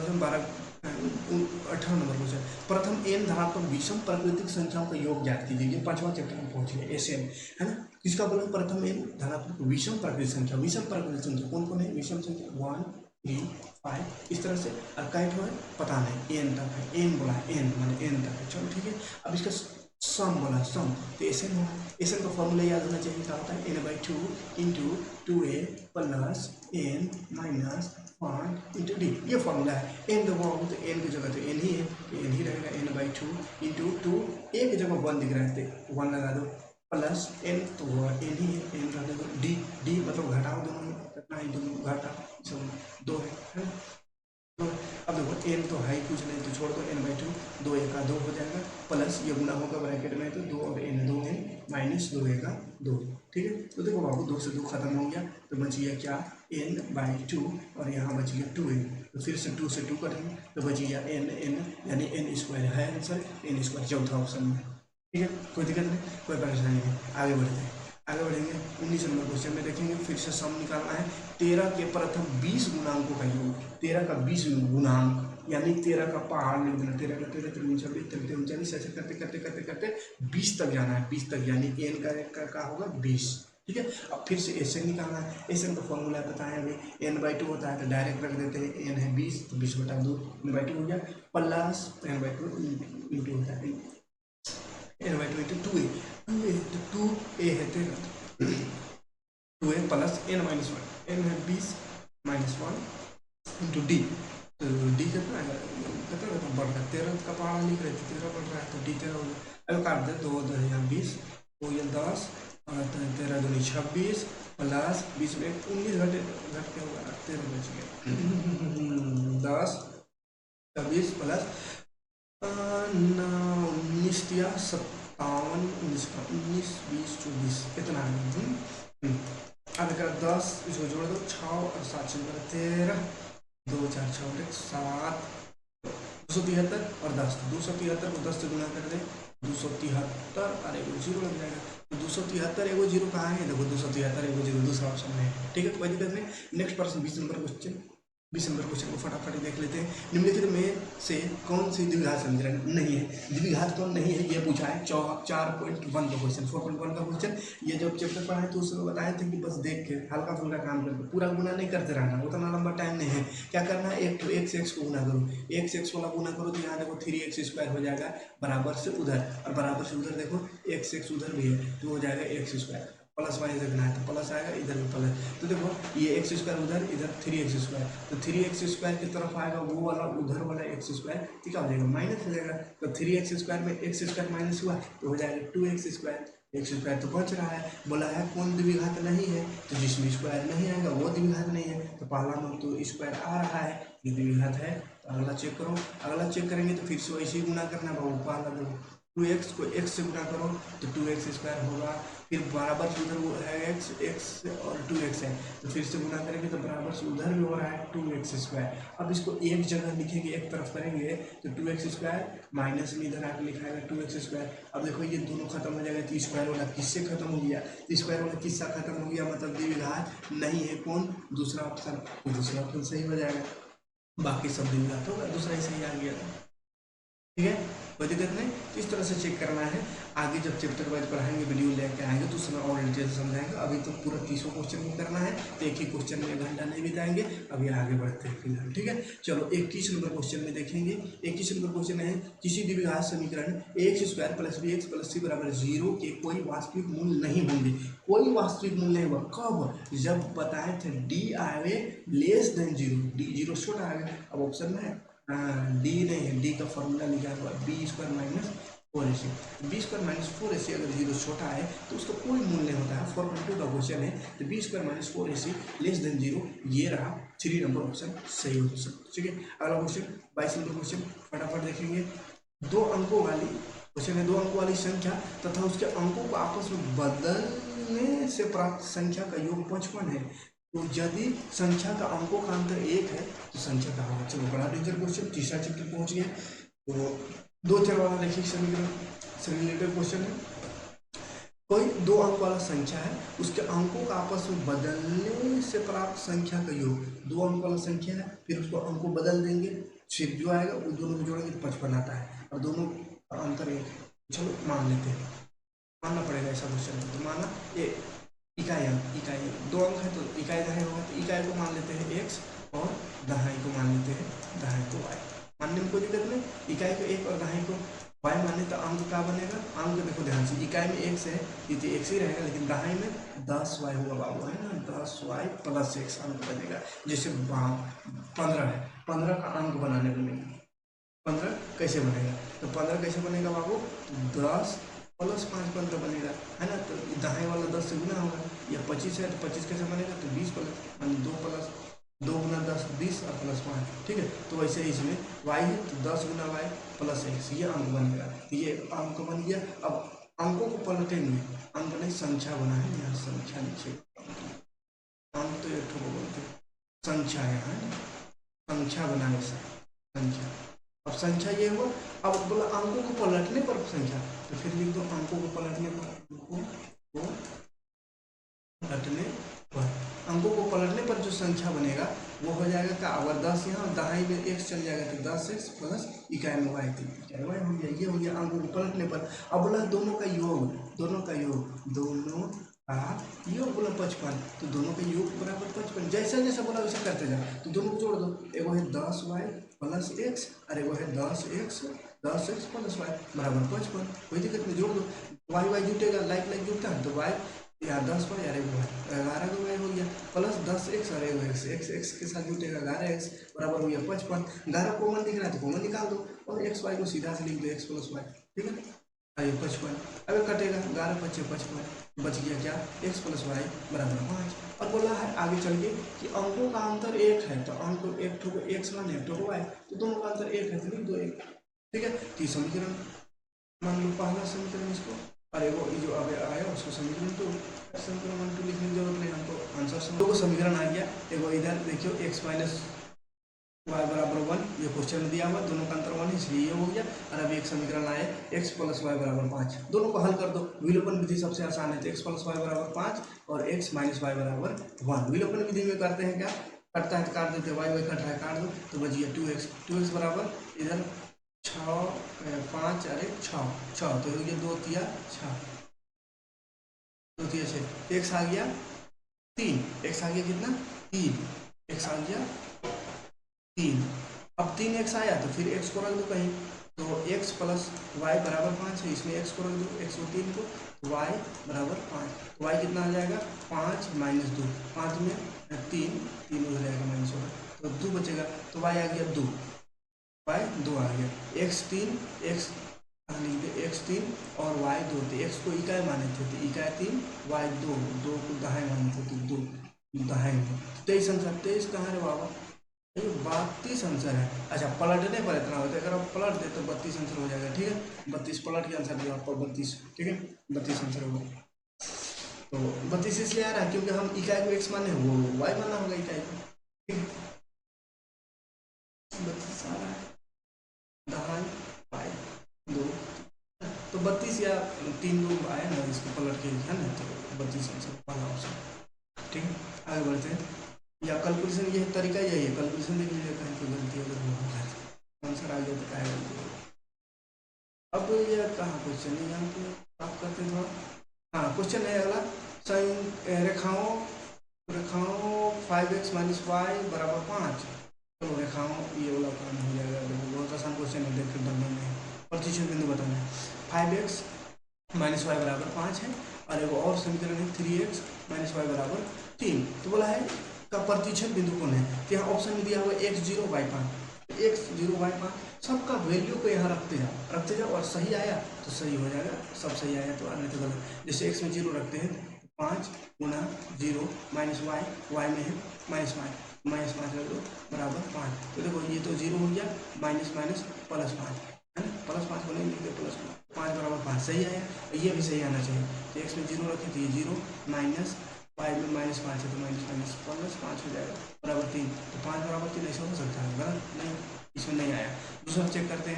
18 नंबर क्वेश्चन, प्रथम एन धनात्मक विषम प्राकृतिक संख्याओं का योग ज्ञात कीजिए। ये 5वां चैप्टर में पहुंच गए, एसएन है ना। किसका बोला, प्रथम एन धनात्मक विषम प्राकृतिक संख्या। विषम प्राकृतिक संख्या कौन कौन है, विषम संख्या 1 3 5 इस तरह से, और कई ठो है पता नहीं, एन तक है, एन बोला है, एन माने एन तक है, चलो ठीक है। अब इसका सम बोला, सम तो एसएन होगा। एसएन का फॉर्मूला याद होना चाहिए, क्या होता है, n/2 into 2a plus n minus 1 into D, ये फॉर्मूला है। एन देखो तो एन की जगह तो एन ही है, तो एन ही रहेगा, n/2 इंटू 2 ए की जगह 1 दिख रहा है तो 1 लगा दो, प्लस एन तो एन ही है, एन रह दो, डी डी मतलब घटाओ दोनों में, कितना है दोनों घटा, सब 2 है ना। तो अब देखो एन तो है ही, कुछ नहीं तो छोड़ दो, n/2 2 1 2 हो जाएगा, प्लस ये गुना होगा ब्रैकेट में तो 2 और n 2 है माइनस 2 1 2, ठीक है। तो देखो बाबू 2 से 2 खत्म हो गया, तो बच गया क्या, n/2 और यहाँ बच गया 2n, तो फिर से 2 से 2 करेंगे तो बच गया n यानी n स्क्वायर है आंसर, n स्क्वायर चौथा ऑप्शन में, ठीक है। कोई दिक्कत नहीं, कोई परेशानी नहीं, आगे बढ़ते हैं। आगे बढ़ेंगे 19 नंबर क्वेश्चन में देखेंगे, फिर से सम निकालना है। 13 के प्रथम 20 गुणांकों का योग, 13 का 20 गुणांक यानी 13 का पहाड़ लिख देना, 13 का 13 3 26 3 39, ऐसे करते करते करते करते 20 तक जाना है, 20 तक यानी एन का होगा 20, ठीक है। अब फिर से एसएन निकालना है। एसएन का फॉर्मूला बताएं अभी, n/2 होता है तो डायरेक्ट रख देते हैं, n है 20 तो 20/2 n/2 हो गया, प्लस n/2 इंटू होता है n/2 इंटू 2a, 2a तो 2a है 13, 2a plus n minus 1, n है 20 माइनस 1 इंटू डी, तो डी कितना है, कितना बढ़ रहा है, 13 का पहाड़ा लिख रहे थे, 13 बढ़ रहा है तो डी 13 हो गया। अब काट दे, 2 2 यहाँ 20, 2 या 10 और 13 दूनी 26 प्लस 20 में 19 घट के होगा 13 बच गया 10 26 प्लस 19 या 57 19 20 24 इतना है। अब एक 10 इसको जोड़ दो, 6 और 7 13, 2 4 6 7, 273 और 10, 273 को 10 से गुना कर दे 273 और एगो जीरो लग जाएगा, तो 273 एगो जीरो कहाँ है, देखो 273 एगो जीरो दूसरा ऑप्शन में है, ठीक है। कोई दिक्कत नहीं। नेक्स्ट प्रश्न 20 नंबर क्वेश्चन, 20 नंबर क्वेश्चन को फटाफट देख लेते हैं। निम्नलिखित में से कौन सी द्विघात समीकरण नहीं है, द्विघात कौन नहीं है ये पूछा है 4.1 का क्वेश्चन, 4.1 का क्वेश्चन। ये जब चैप्टर पढ़ा है तो उसमें बताए थे कि बस देख के हल्का फुल्का काम करके पूरा गुना नहीं करते रहना, उतना लंबा टाइम नहीं है। क्या करना है, एक तो x x को गुना करो, x x वाला गुना करो तो यहाँ देखो 3x स्क्वायर हो जाएगा, बराबर से उधर और बराबर से उधर देखो x x उधर भी है तो हो जाएगा x स्क्वायर, प्लस वाई देखना है तो प्लस आएगा, इधर भी प्लस, तो देखो ये एक्स स्क्वायर उधर, इधर 3x स्क्वायर, तो 3x स्क्वायर की तरफ आएगा वो वाला उधर वाला एक्स स्क्वायर, तो क्या हो जाएगा माइनस हो जाएगा, तो 3x स्क्वायर में x स्क्वायर माइनस हुआ तो हो जाएगा 2x स्क्वायर, एक्स स्क्वायर तो बच रहा है। बोला है कौन द्विघात नहीं है, तो जिसमें स्क्वायर नहीं आएगा वो द्विघात नहीं है, तो पहला में तो स्क्वायर आ रहा है ये द्विघात है, तो अगला चेक करो, अगला चेक करेंगे तो फिर से वैसे ही गुना करना बाबू, पहला दो 2x को x से गुना करो तो 2x स्क्वायर होगा, फिर बराबर से उधर वो है x और 2x है तो फिर से गुना करेंगे तो बराबर से उधर भी हो रहा है 2x स्क्वायर। अब इसको एक जगह लिखेंगे, एक तरफ करेंगे तो 2x स्क्वायर माइनस में इधर आकर लिखा है 2x स्क्वायर। अब देखो ये दोनों खत्म हो जाएगा तो स्क्वायर वाला किससे खत्म हो गया, स्क्वायर वाला किस्सा खत्म हो गया, मतलब द्विघात नहीं है कौन, दूसरा ऑप्शन, तो दूसरा ऑप्शन सही हो जाएगा, बाकी सब द्विघात होगा, दूसरा ही सही आ गया था। ठीक है, कोई दिक्कत नहीं। तो इस तरह से चेक करना है। आगे जब चैप्टर वाइज पढ़ाएंगे, वीडियो लेके आएंगे तो उस समय और डिटेल से समझाएंगे। अभी तो पूरा 30 क्वेश्चन को करना है तो एक ही क्वेश्चन में 1 घंटा नहीं बिताएंगे। अभी आगे बढ़ते हैं फिलहाल। ठीक है, चलो 21 नंबर क्वेश्चन में देखेंगे। 21 नंबर क्वेश्चन है, किसी द्विघात समीकरण x square plus b x plus c बराबर 0 के कोई वास्तविक मूल्य नहीं होंगे। कोई वास्तविक मूल्य नहीं हुआ कब, जब बताए थे डी आवे लेस देन 0, डी 0 छोटा आवे। अब ऑप्शन में है डी नहीं है, डी का फॉर्मूला लिखा हुआ B square minus 4ac, B square minus 4ac अगर 0 छोटा है तो उसका कोई मूल्य नहीं होता है। 4.2 का क्वेश्चन है तो B square minus 4ac less than 0, ये रहा 3 नंबर ऑप्शन सही हो सकता। ठीक है, अगला क्वेश्चन 22 नंबर क्वेश्चन फटाफट देखेंगे। 2 अंकों वाली क्वेश्चन है, 2 अंकों वाली संख्या तथा उसके अंकों को आपस में बदलने से प्राप्त संख्या का योग 55 है। तो यदि संख्या का अंकों का अंतर 1 है तो संख्या का होगा। चलो बड़ा डेंजर क्वेश्चन, तीसरा चैप्टर पहुंच गया। तो 2 चर वाला देखिए समीकरण से रिलेटेड क्वेश्चन है। कोई 2 अंक वाला संख्या है, उसके अंकों का आपस में बदलने से प्राप्त संख्या का योग, 2 अंक वाला संख्या है, फिर उसको अंकों बदल देंगे, फिर जो आएगा उस दोनों को जोड़ेंगे तो 55 आता है और दोनों का अंतर 1 है। चलो मान लेते हैं, मानना पड़ेगा ऐसा क्वेश्चन है तो माना ये इकाई अंक, इकाई 2 अंक है तो इकाई दहाई होगा, तो इकाई को मान लेते हैं x और दहाई को मान लेते हैं दहाई को y। मानने में कोई दिक्कत नहीं, इकाई को 1 और दहाई को y माने तो अंक क्या बनेगा, अंक देखो ध्यान से, इकाई में x है ये तो x ही रहेगा, लेकिन दहाई में 10y होगा बाबू, है ना, 10y प्लस x अंक बनेगा। जैसे 15 है, 15 का अंक बनाने बनेगा, 15 कैसे बनेगा, तो 15 कैसे बनेगा बाबू, 10 प्लस 5 15 बनेगा, है ना, तो दाएं वाला 10 से गुना होगा, या 25 है तो 25 कैसे बनेगा, तो 20 प्लस मान 2 प्लस 2 गुना 10 20 और प्लस 5। ठीक है, तो वैसे ही इसमें y है तो 10 गुना y प्लस x, ये अंक बनेगा, ये अंक बन गया। अब अंकों को पलटेंगे, अंक नहीं संख्या बना है, यहाँ संख्या लिखिए, अंक तो एक ठो बोलते संख्या है, संख्या बनाने से संख्या। अब संख्या ये हुआ, अब बोला अंकों को पलटने पर संख्या, तो फिर लिख दो अंकों को पलटने पर, अंकों को पलटने पर जो संख्या बनेगा वो हो जाएगा क्या, अगर 10 यहाँ दहाई में x चल जाएगा तो 10x प्लस इकाई में y, इकाई y हो गया, ये हो गया अंकों को पलटने पर। अब बोला दोनों का योग, दोनों का योग, दोनों का योग बोला 55, तो दोनों का योग बराबर 55, जैसा जैसा बोला वैसा करते जाओ, तो दोनों को जोड़ दो, एगो है 10y प्लस x और एगो है 10x प्लस y बराबर 55, कोई दिक्कत नहीं, जोड़ दो, y y जुटेगा, लाइक लाइक जुटता है तो y यार 10 y यार 11 को y हो गया, प्लस 10x और एगो x के साथ जुटेगा 11x बराबर हो गया 55। 11 कॉमन दिख रहा है तो कॉमन निकाल दो और x y को सीधा से लिख दो x प्लस y, ठीक है, आइए 55, अब कटेगा 11 5 55, बच गया क्या, x प्लस y बराबर 5। और बोला है आगे चल के कि अंकों का अंतर 1 है, तो अंक एक ठो को x माने एक ठो को y, तो दोनों का अंतर 1 है तो लिख दो 1। ठीक है, तो समीकरण मान लो पहला समीकरण इसको, और एगो जो अब आया उसको समीकरण 2, समीकरण 1 2 लिखने की जरूरत नहीं, हमको आंसर समझ, दो समीकरण आ गया। एगो इधर देखियो x माइनस y बराबर 1, ये क्वेश्चन में दिया हुआ, दोनों का अंतर 1 है इसलिए ये हो गया। और अभी एक समीकरण आया x प्लस y बराबर 5, दोनों को हल कर दो, विलोपन विधि सबसे आसान है, तो x प्लस y बराबर 5 और x माइनस y बराबर 1, विलोपन विधि में करते हैं क्या, कटता है तो काट देते, y y कट है काट दो, तो बच गया 2x बराबर इधर 6 5 अरे 6 तो हो गया 2 तिया 6, 2 तिया 6, x आ गया 3, x आ गया कितना 3, x आ गया 3। अब 3x आया तो फिर x को रख दो कहीं, तो x प्लस y बराबर 5 है, इसमें x को रख दो, x को 3 को, तो y बराबर 5, तो y कितना आ जाएगा 5 माइनस 2, 5 में 3 हो जाएगा माइनस होगा, तो 2 बचेगा, तो y आ गया 2, y 2 आ गया, x 3 x लिख दे x 3 और y 2 थे, x को इकाई माने थे तो इकाई 3 y 2 को दहाई माने थे तो 2 दहाई में 23 आंसर, 23 कहाँ रे बाबा, ये 32 आंसर है। अच्छा पलटने पर इतना होता है, अगर आप पलट दे तो 32 आंसर हो जाएगा। ठीक है 32 पलट के आंसर दिया आपको 32। ठीक है 32 आंसर होगा। तो 32 इसलिए आ रहा है क्योंकि हम इकाई को x माने, वो y माना होगा इकाई को। ठीक है 32 आ रहा है, दहाई पाई 2। तो 32 या 3 2 आया ना, इसको पलट के है ना, तो 32 आंसर पहला ऑप्शन। ठीक है आगे बढ़ते हैं। या कैलकुलेशन ये तरीका यही है, कैलकुलेशन देख लीजिए कहीं कोई गलती अगर होगा आंसर आ गया तो क्या गलती होगी। अब ये कहाँ क्वेश्चन है, यहाँ पे आप करते हैं थोड़ा। हाँ क्वेश्चन है अगला, साइन रेखाओं रेखाओं 5x माइनस वाई बराबर 5। चलो रेखाओं ये वाला काम हो जाएगा, बहुत आसान क्वेश्चन है, देख कर डरना नहीं। प्रतिशत बिंदु बताना है। 5x माइनस वाई बराबर 5 है और एक और समीकरण है 3x माइनस वाई बराबर 3। तो बोला है का प्रतिशत बिंदु कौन है, तो यहाँ ऑप्शन में दिया हुआ x0 y5। x0 y5 सबका वैल्यू को यहाँ रखते जाओ और सही आया तो सही हो जाएगा, सब सही आया तो अन्य तो गलत। जैसे x में 0 रखते हैं 5 गुना 0 माइनस y में है -5 रख दो बराबर 5। तो देखो ये तो 0 हो गया, माइनस माइनस +5 है ना, +5 को नहीं लिखते +5 बराबर 5 सही आया। ये भी सही आना चाहिए। तो x में 0 रखें तो ये 0 माइनस y में -5 है तो माइनस +5 हो जाएगा बराबर 3। तो 5 बराबर 3 ऐसा हो सकता है, गलत नहीं, इसमें नहीं आया। दूसरा चेक करते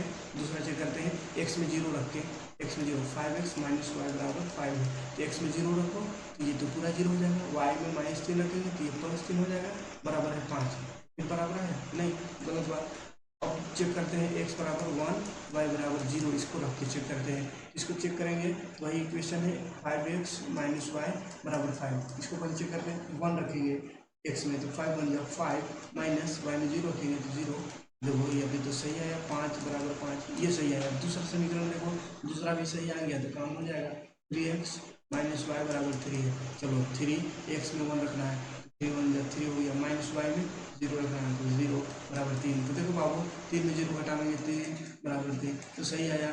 हैं x में 0 रख के, x में 0 5x माइनस वाई बराबर 5 है, तो x में 0 रखो तो ये तो पूरा 0 हो जाएगा, y में -3 रखेंगे तो ये +3 हो जाएगा बराबर है 5। फिर बराबर है नहीं, गलत बात। अब चेक करते हैं x बराबर 1 y बराबर 0, इसको रख के चेक करते हैं। इसको चेक करेंगे वही इक्वेशन है 5x माइनस वाई बराबर 5। इसको पहले चेक करते हैं, 1 रखेंगे x में तो 5 बन गया 5 माइनस वाई में 0 रखेंगे तो 0। देखो ये अभी तो सही आया 5 बराबर 5, ये सही आया। दूसरा समीकरण देखो, दूसरा भी सही आ गया तो काम हो जाएगा। 3x माइनस वाई बराबर 3 है, चलो 3x में 1 रखना है, 3 1 जा 3 हो गया, माइनस वाई में 0 रखना है तो 0 बराबर 3। तो देखो बाबू 3 में 0 घटाएंगे 3 बराबर 3, तो सही आया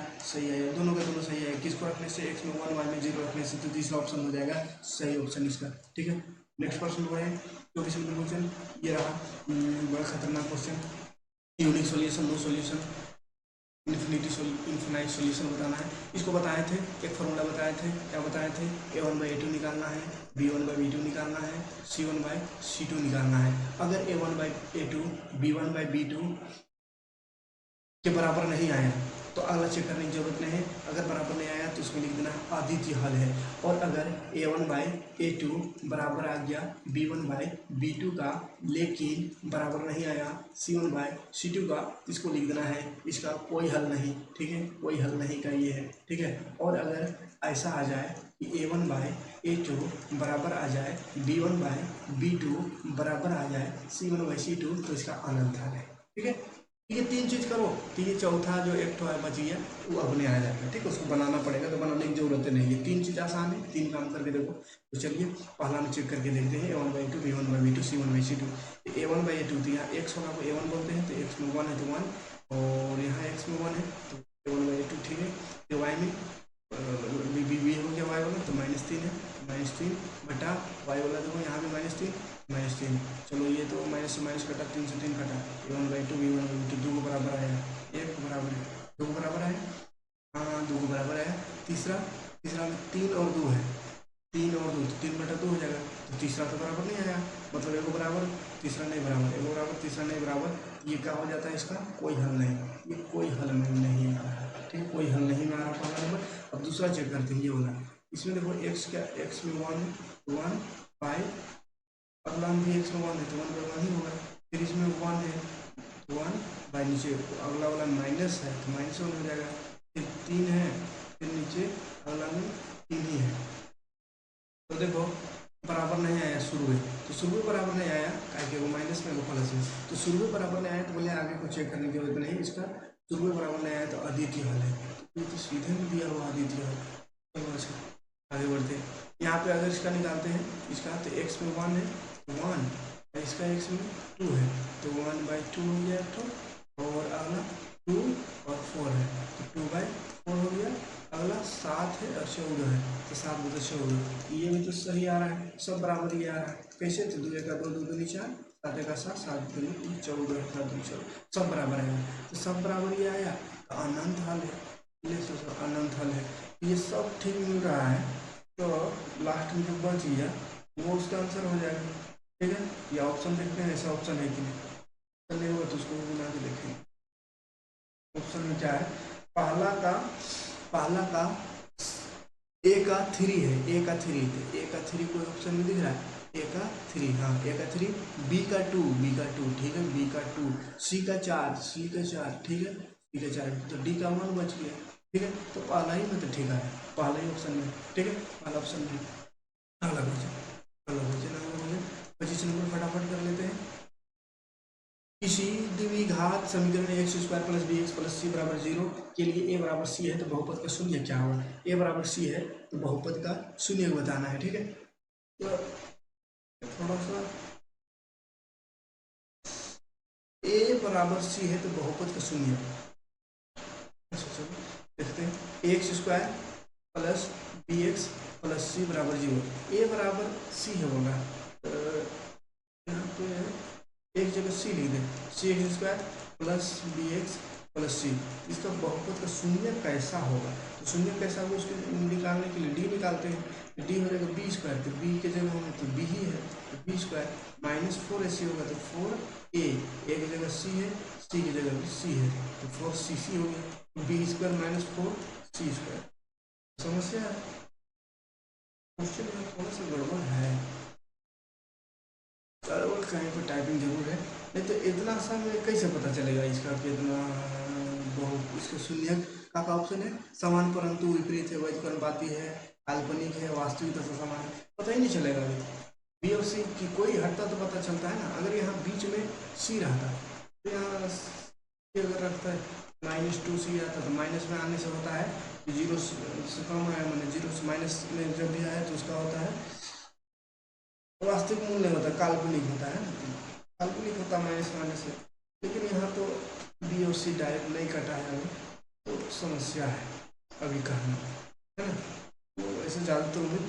दोनों का दोनों सही आया। किसको रखने से, x में 1 y में 0 रखने से, तो तीसरा ऑप्शन हो जाएगा सही ऑप्शन इसका। ठीक है नेक्स्ट क्वेश्चन बढ़े, तो किसी क्वेश्चन ये रहा बड़ा खतरनाक question, unique solution, no solution, infinite solution बताना है। इसको बताए थे, एक फॉर्मूला बताए थे, क्या बताए थे, a1/a2 निकालना है, b1/b2 निकालना है, c1/c2 निकालना है। अगर a1/a2 b1/b2 के बराबर नहीं आया तो अगला चेक करने की जरूरत नहीं है। अगर बराबर नहीं आया तो उसमें लिख देना अद्वितीय हल है। और अगर a1/a2 बराबर आ गया b1/b2 का, लेकिन बराबर नहीं आया c1/c2 का, इसको लिख देना है इसका कोई हल नहीं। ठीक है कोई हल नहीं का ये है। ठीक है और अगर ऐसा आ जाए कि a1/a2 बराबर आ जाए b1/b2 बराबर आ जाए c1/c2, तो इसका अनंत हल है। ठीक है ये 3 चीज़ करो तो ये चौथा जो एक तो है बच गया वो अपने आ जाएगा। ठीक है उसको बनाना पड़ेगा, तो बनाने की जरूरत नहीं है। 3 चीज़ आसान है, 3 काम करके देखो। तो चलिए पहला में चेक करके देखते हैं a1/2 b1/b2 c1/c2। a1/a2 तो यहाँ x होगा को a1 बोलते हैं, तो x में 1 है तो 1, और यहाँ x में 1 है तो a1/a2। ठीक है तो y में b हो गया y वाला तो -3 है, -3 बटा y वाला देखो यहाँ भी -3। चलो ये तो माइनस से माइनस कटा, 3 से 3 कटा, a1/2 b1/b2 2 को बराबर आया, 1 को बराबर है, 2 को बराबर आया, हाँ 2 को बराबर आया। तीसरा में 3 और 2 है, 3 और 2 तो 3/2 हो जाएगा। तो तीसरा तो बराबर नहीं आया, मतलब 1 बराबर तीसरा नहीं बराबर, 1 बराबर तीसरा नहीं बराबर, ये क्या हो जाता है इसका कोई हल नहीं, ये कोई हल में नहीं आ रहा है। ठीक कोई हल नहीं में आ रहा पहला नंबर। अब दूसरा चेक करते हैं, ये वाला, इसमें देखो x क्या, x में 1 5, अगला में भी x में 1 है तो 1/1 ही होगा। फिर इसमें 1 है 1 नीचे अगला वाला माइनस है तो -1 हो जाएगा। फिर 3 है, फिर नीचे अगला में 3 ही है। तो देखो बराबर नहीं आया शुरू में, तो शुरू में बराबर नहीं आया क्या वो माइनस में वो प्लस में, तो शुरू में बराबर नहीं आया तो बोले आगे को चेक करने की जरूरत नहीं, इसका शुरू में बराबर नहीं आया तो अद्वितीय हल है। ये तो सीधे में दिया हुआ अद्वितीय हल। चलो अच्छा आगे बढ़ते हैं। यहाँ पे अगर इसका निकालते हैं इसका, तो x में 1 है 1, इसका x में 2 है तो 1/2 हो गया तो, और अगला 2 और 4 है तो 2/4 हो गया। अगला 7 है और 14 है तो 7 बटा 14, ये भी तो सही आ रहा है, सब बराबर ही आ रहा है। कैसे, तो 2 1 2 2 2 4 7 का 7, 7 दूनी 14, 7 दूनी 14, सब बराबर है। तो सब बराबर ये आया तो अनंत हल है, अनंत हल है। ये सब ठीक मिल रहा है तो लास्ट में जो बच गया वो उसका आंसर हो जाएगा। ठीक है, ये ऑप्शन देखते हैं ऐसा ऑप्शन है कि नहीं, नहीं होगा तो उसको बना के देखेंगे। ऑप्शन में क्या है, पहला का ए का 3 है, ए का 3, तो ए का 3 कोई ऑप्शन में दिख रहा है, ए का 3, हाँ ए का 3, बी का 2, ठीक है, बी का 2, सी का 4, ठीक है, सी का 4, तो डी का 1 बच गया। ठीक है, तो पहला ही मतलब ठीक है, पहला ही ऑप्शन में। ठीक है, पहला ऑप्शन में अगला क्वेश्चन पच्चीस नंबर फटाफट कर लेते हैं। किसी द्विघात समीकरण x square plus b x plus c बराबर 0 के लिए ए बराबर सी है तो बहुपद का शून्य क्या होगा। ए बराबर सी है तो बहुपद का शून्य बताना है। ठीक है, तो थोड़ा सा ए बराबर सी है तो बहुपद का शून्य, देखते हैं x square plus b x plus c बराबर 0, ए बराबर सी है होगा, यहाँ पे एक जगह सी लिख दें, c x square plus b x plus c, इसका बहुपद का शून्य कैसा होगा। तो शून्य कैसा होगा उसको निकालने के लिए डी निकालते हैं, डी हो जाएगा बी स्क्वायर, तो बी के जगह होगा तो बी ही है, तो बी स्क्वायर माइनस 4 ऐसी होगा तो 4 ए की जगह सी है, सी की जगह भी सी है तो 4 सी सी हो गया, तो बी स्क्वायर माइनस 4 सी स्क्वायर। समस्या क्वेश्चन में थोड़ा सा गड़बड़ है, गड़बड़ कहीं पर टाइपिंग जरूर है, नहीं तो इतना सा में कैसे पता चलेगा इसका कितना बहुत। इसका शून्य का ऑप्शन है, समान परंतु विपरीत है, वैजकर्णपाती है, काल्पनिक है, वास्तविक तथा समान है, पता ही नहीं चलेगा। बी और सी की कोई हटता तो पता चलता है ना, अगर यहाँ बीच में सी रहता तो यहाँ अगर रखता है -2 सी आता तो माइनस में आने से होता है कि 0 से कम है, मैंने 0 से माइनस में जब भी आया तो उसका होता है वास्तविक मूल्य नहीं होता, काल्पनिक होता है, काल्पनिक होता माइनस में आने से। लेकिन यहाँ तो बी और सी डायरेक्ट नहीं कटा है अभी, तो समस्या है अभी कहना है ना। तो ऐसे ज़्यादातर उम्मीद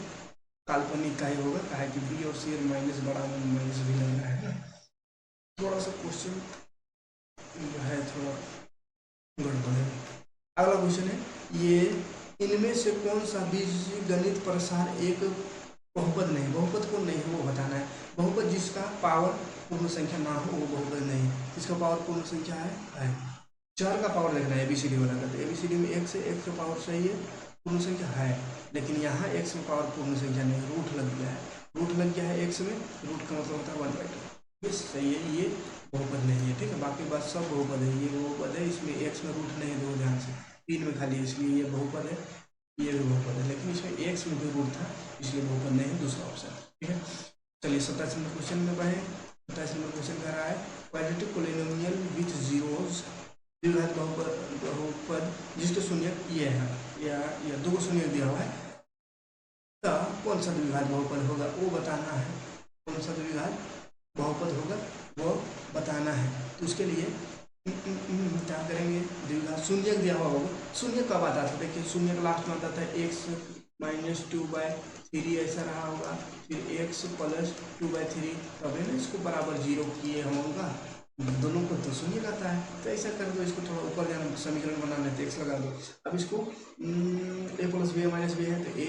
काल्पनिक का ही होगा, कहा कि बी और सी माइनस बड़ा माइनस भी लग रहा है ना। थोड़ा सा क्वेश्चन है थोड़ा गड़बड़ है। अगला क्वेश्चन है, ये इनमें से कौन सा बीज गणित प्रसार एक बहुपद नहीं, बहुपद को नहीं है वो बताना है। बहुपद जिसका पावर पूर्ण संख्या ना हो वो बहुपद नहीं है, इसका पावर पूर्ण संख्या है। चार का पावर देखना है एबीसीडी वाला का, तो एबीसीडी में एक से एक का पावर सही है, पूर्ण संख्या है, लेकिन यहाँ एक्स में पावर पूर्ण संख्या नहीं, रूट लग गया है, रूट लग गया है एक्स में, रूट का मतलब होता है 1/2, ये सही है, ये बहुपद नहीं है। ठीक है, बाकी बात सब बहुपद है, ये बहुपद है, इसमें एक्स में रूट नहीं है, दो ध्यान से 3 में खाली, इसलिए ये बहुपद है, ये भी बहुपद है, लेकिन इसमें एक्स में भी रूट था इसलिए बहुपद नहीं है, दूसरा ऑप्शन। ठीक है, चलिए 27 नंबर क्वेश्चन में बढ़े। 27 नंबर क्वेश्चन कह रहा है क्वाड्रेटिक पोलिनोमियल विथ जीरोस, द्विघात बहुपद जिसके शून्य ये है या दो शून्य दिया हुआ है, तो कौन सा द्विघात बहुपद होगा वो बताना है, कौन सा द्विघात बहुपद होगा वो बताना है। तो उसके लिए क्या करेंगे, द्विघात शून्य दिया हुआ होगा, शून्य कब आता था, देखिए शून्य का लास्ट में आता था x - 2/3 ऐसा रहा होगा, फिर x + 2/3, तब है ना इसको बराबर 0 किए होगा, दोनों को तो शून्य आता है, तो ऐसा कर दो, इसको थोड़ा ऊपर जाना समीकरण बना लेते x लगा दो। अब इसको a + b - b है तो a²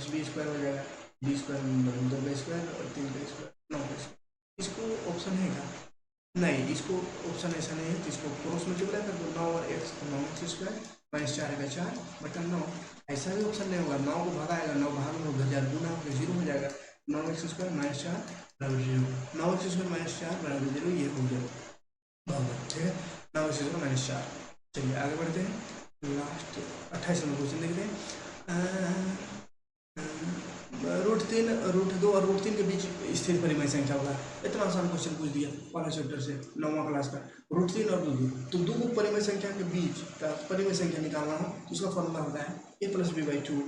- b² हो जाएगा, b² 2 और 3 9 इसको ऑप्शन है क्या, नहीं, इसको ऑप्शन ऐसा नहीं है, तो इसको क्रॉस मल्टीप्लाई कर दो, 9 और x तो 9x² -4 का 4 बटा 9, ऐसा भी ऑप्शन नहीं होगा, 9 को भगाएगा, 9 भाग में 1000 गुना होकर 0 हो जाएगा, 9x² -4 बराबर 0, 9x² -4 बराबर 0, ये हो गया बहुपद। ठीक है, 9x² -4। चलिए आगे बढ़ते हैं, लास्ट 28 नंबर क्वेश्चन देखते हैं। √3 √2 और √3 के बीच स्थिर परिमेय संख्या होगा, इतना आसान क्वेश्चन पूछ दिया पहला चैप्टर से 9वां क्लास का। √3 और 2 तो दो परिमेय संख्या के बीच का परिमेय संख्या निकालना हो तो उसका फॉर्मूला होता है a + b/2,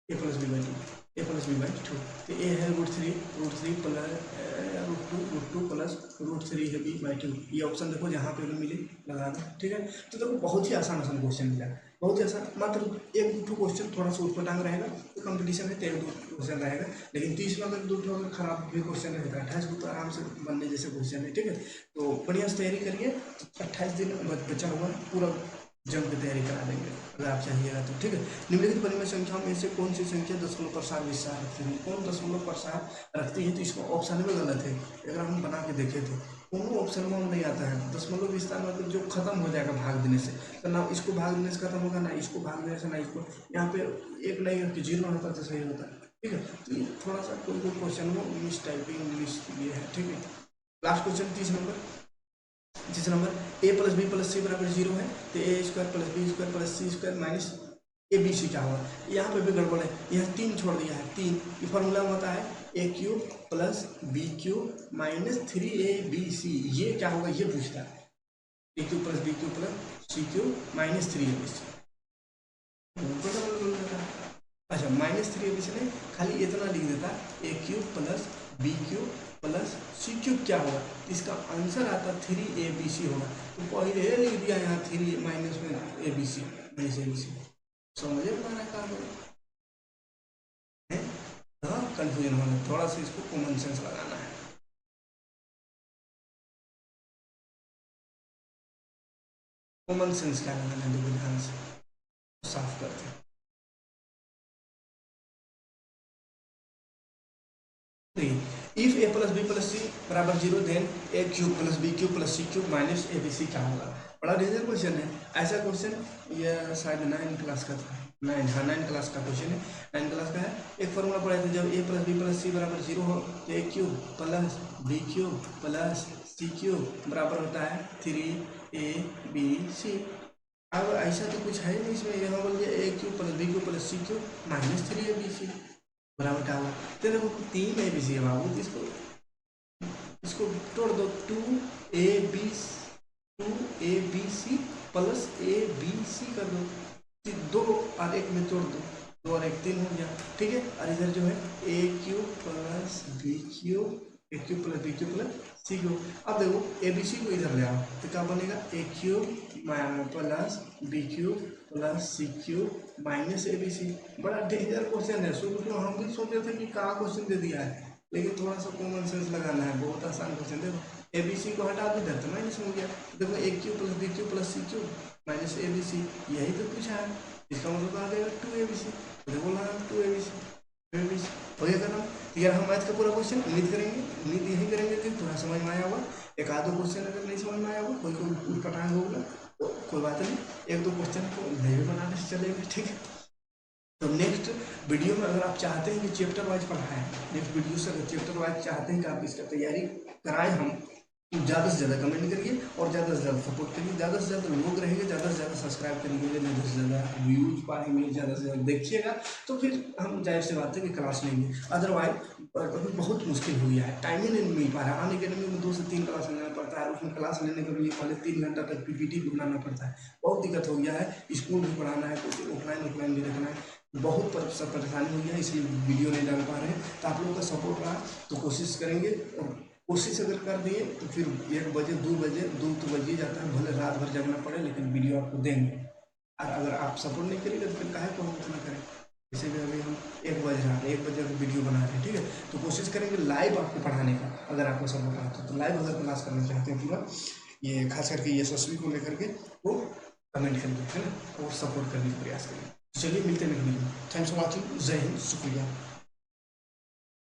a + b/2, a + b/2, तो a है √3 √2 प्लस √3 है b/2, ये ऑप्शन देखो जहाँ पे भी मिले लगा दो। ठीक है, तो देखो बहुत ही आसान क्वेश्चन मिला, बहुत ऐसा मात्र एक दो क्वेश्चन थोड़ा सा उठपटांग रहेगा, तो कंपटीशन है तो एक दो क्वेश्चन रहेगा, लेकिन 30 में अगर दो अगर खराब भी क्वेश्चन रहता है 28 को तो आराम से बनने जैसे क्वेश्चन है। ठीक है, तो बढ़िया से तैयारी करिए। 28 दिन बचा हुआ है, पूरा जम की तैयारी करा देंगे अगर आप चाहिएगा तो। ठीक है, निम्नलिखित परिमेय संख्याओं में से कौन सी संख्या दशमलव प्रसार विस्तार रखती है? कौन दशमलव प्रसार रखती है? तो इसको ऑप्शन में गलत है, अगर हम बना के देखे थे दोनों ऑप्शन में नहीं आता है। दशमलव विस्तार मतलब जो खत्म हो जाएगा भाग देने से, तो ना इसको भाग देने से खत्म होगा, ना इसको भाग देने से, ना इसको। यहाँ पे एक नहीं है कि जीरो होता तो सही होता है। ठीक है, तो ये थोड़ा सा कोई कोई क्वेश्चन में इंग्लिश टाइपिंग इंग्लिश ये है। ठीक है, last question 30 number a plus b plus c बराबर 0 है, तो a square plus b square plus c square minus a b c क्या होगा? यहाँ पे भी गड़बड़ है, यहाँ 3 छोड़ दिया है। 3 ये फॉर्मूला होता है a cube plus b cube minus 3ab, ये क्या होगा ये पूछता है। A cube plus b cube plus c cube minus 3ab। अच्छा, माइनस 3ab ने खाली इतना लिख देता a cube plus b cube plus c cube क्या होगा? इसका आंसर आता 3abc होगा। तो पहले लिख दिया यहाँ 3 माइनस में abc माइनस abc। समझे हमारा काम है? हाँ, कंफ्यूजन होना, थोड़ा सा इसको कॉमन सेंस लगाना है। कॉमन सेंस क्या लगाना है, देखो ध्यान से साफ करते हैं। If a plus b plus c बराबर 0 then a cube plus b cube plus c cube minus a b c क्या होगा? बड़ा डेंजर क्वेश्चन है। ऐसा क्वेश्चन ये शायद 9 क्लास का था, 9 क्लास का क्वेश्चन है। 9 क्लास का है। एक फॉर्मूला पढ़े थे, जब a plus b plus c बराबर 0 हो तो a cube plus b cube plus c cube बराबर होता है 3abc। अब ऐसा तो कुछ है नहीं इसमें, यहाँ बोल दिया a cube plus b cube plus c cube minus 3abc बराबर क्या होगा? तो देखो 3abc है बाबू, इसको तोड़ दो, 2ab2abc प्लस abc कर दो, 2 और 1 में तोड़ दो, 2 और 1 3 हो गया। ठीक है, और इधर जो है a cube plus b cube, a cube plus b cube plus c cube. अब देखो abc को इधर ले आओ तो क्या बनेगा? A cube plus b cube plus c cube minus abc। बड़ा डेंजर क्वेश्चन है। शुरू में हम भी सोच रहे थे कि कहाँ क्वेश्चन दे दिया है, लेकिन थोड़ा सा कॉमन सेंस लगाना है। बहुत आसान क्वेश्चन। देखो abc को हटा दो, इधर तो माइनस हो गया। देखो a cube plus b cube plus c cube minus abc, यही तो पूछा है। इसका मतलब आ जाएगा 2abc। देखो ना 2abc हो गया खत्म। यार हम मैथ का पूरा क्वेश्चन उम्मीद यही करेंगे कि थोड़ा समझ में आया होगा। एक आधो क्वेश्चन अगर नहीं समझ में आया होगा, कोई कोई उठपटांग होगा तो कोई बात नहीं, एक दो क्वेश्चन को नहीं भी बनाने से चलेगा। ठीक है, तो नेक्स्ट वीडियो में अगर आप चाहते हैं कि चैप्टर वाइज पढ़ाएं, नेक्स्ट वीडियो से अगर चैप्टर वाइज चाहते हैं कि आप इसका तैयारी कराएं हम, ज़्यादा से ज़्यादा कमेंट करिए और ज़्यादा से ज़्यादा सपोर्ट करिए। ज़्यादा से ज़्यादा लोग रहेंगे, ज़्यादा से ज़्यादा सब्सक्राइब करेंगे, ज़्यादा से ज़्यादा व्यूज पाएंगे, ज़्यादा से ज़्यादा देखिएगा, तो फिर हम जाहिर सी बात है कि क्लास लेंगे। अदरवाइज अभी बहुत मुश्किल हो गया है, टाइम ही नहीं मिल पा रहा है। आने अकेडमी में 2 से 3 क्लास लेना पड़ता है, उसमें क्लास लेने के लिए पहले 3 घंटा तक पीपीटी भी बनाना पड़ता है। बहुत दिक्कत हो गया है, स्कूल भी पढ़ाना है, कुछ ऑफलाइन भी देखना है, बहुत परेशानी हो गया है, इसलिए वीडियो नहीं डाल पा रहे हैं। तो आप लोगों का सपोर्ट रहा तो कोशिश करेंगे, और कोशिश अगर कर दिए तो फिर 1 बजे 2 बजे 2 तो बज ही जाता है, भले रात भर जगना पड़े, लेकिन वीडियो आपको देंगे। और अगर आप सपोर्ट नहीं करेंगे तो फिर काहे को हम उतना करें। जैसे भी अभी हम 1 बज रहा है, 1 बजे अगर वीडियो बना रहे हैं, ठीक है, तो कोशिश करेंगे लाइव आपको पढ़ाने का। अगर आपको सपोर्ट आता तो लाइव अगर क्लास करना चाहते हैं पूरा, ये खास करके ये यशस्वी को लेकर के, वो कमेंट करिए, है ना, और सपोर्ट करने का प्रयास करिए। चलिए मिलते हैं नेक्स्ट वीडियो में। Thanks for watching. जय हिंद, शुक्रिया।